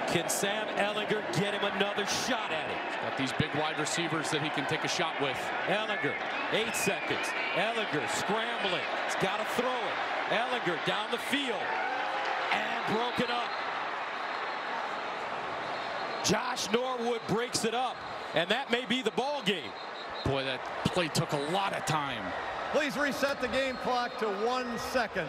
Can Sam Ehlinger get him another shot at it? Got these big wide receivers that he can take a shot with. Ehlinger, 8 seconds. Ehlinger scrambling. He's got to throw it. Ehlinger down the field and broken up. Josh Norwood breaks it up, and that may be the ball game. Boy, that play took a lot of time. Please reset the game clock to 1 second.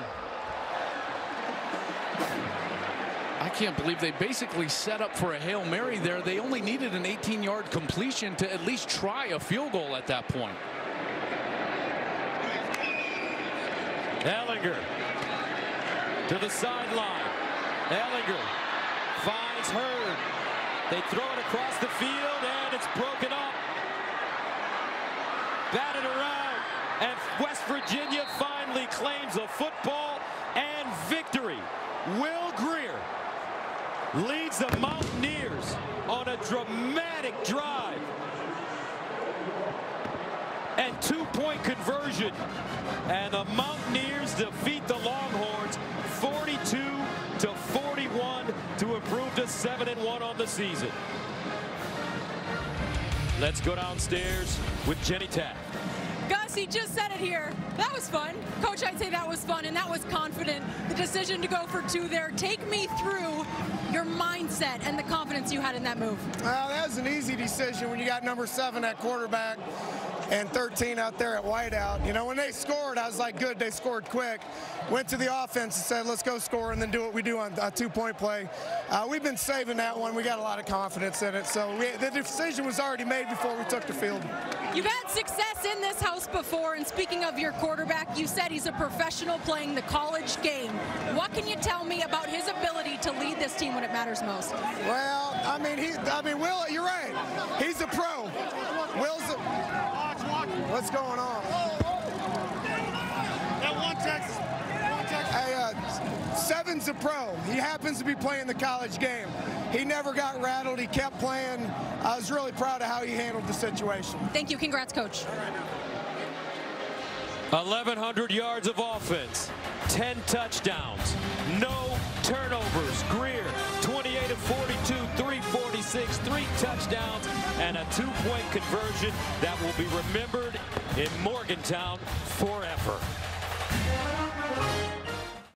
I can't believe they basically set up for a Hail Mary there. They only needed an 18-yard completion to at least try a field goal at that point. Ehlinger to the sideline. Ehlinger finds Hurd. They throw it across the field, and it's broken up. Batted around, and West Virginia finally claims a football and victory. Will Grier leads the Mountaineers on a dramatic drive and two-point conversion, and the Mountaineers defeat the Longhorns 42-41 to improve to 7-1 on the season. Let's go downstairs with Jenny Taft. Gus, he just said it here. That was fun. Coach, I'd say that was fun, and that was confident. The decision to go for 2 there. Take me through your mindset and the confidence you had in that move. Well, that was an easy decision when you got number 7 at quarterback and 13 out there at wideout. You know, when they scored, I was like, good, they scored quick. Went to the offense and said, let's go score and then do what we do on a 2-point play. We've been saving that one. We got a lot of confidence in it. So the decision was already made before we took the field. You've had success in this house before, and speaking of your quarterback, you said he's a professional playing the college game. What can you tell me about his ability to lead this team when it matters most? Well, Will, you're right. He's a pro. Will's a... What's going on? That one Texas. Hey, 7's a pro. He happens to be playing the college game. He never got rattled. He kept playing. I was really proud of how he handled the situation. Thank you. Congrats, Coach. 1,100 yards of offense, 10 touchdowns, no turnovers. Grier, 28 of 42, 346, 3 touchdowns, and a 2-point conversion that will be remembered in Morgantown forever.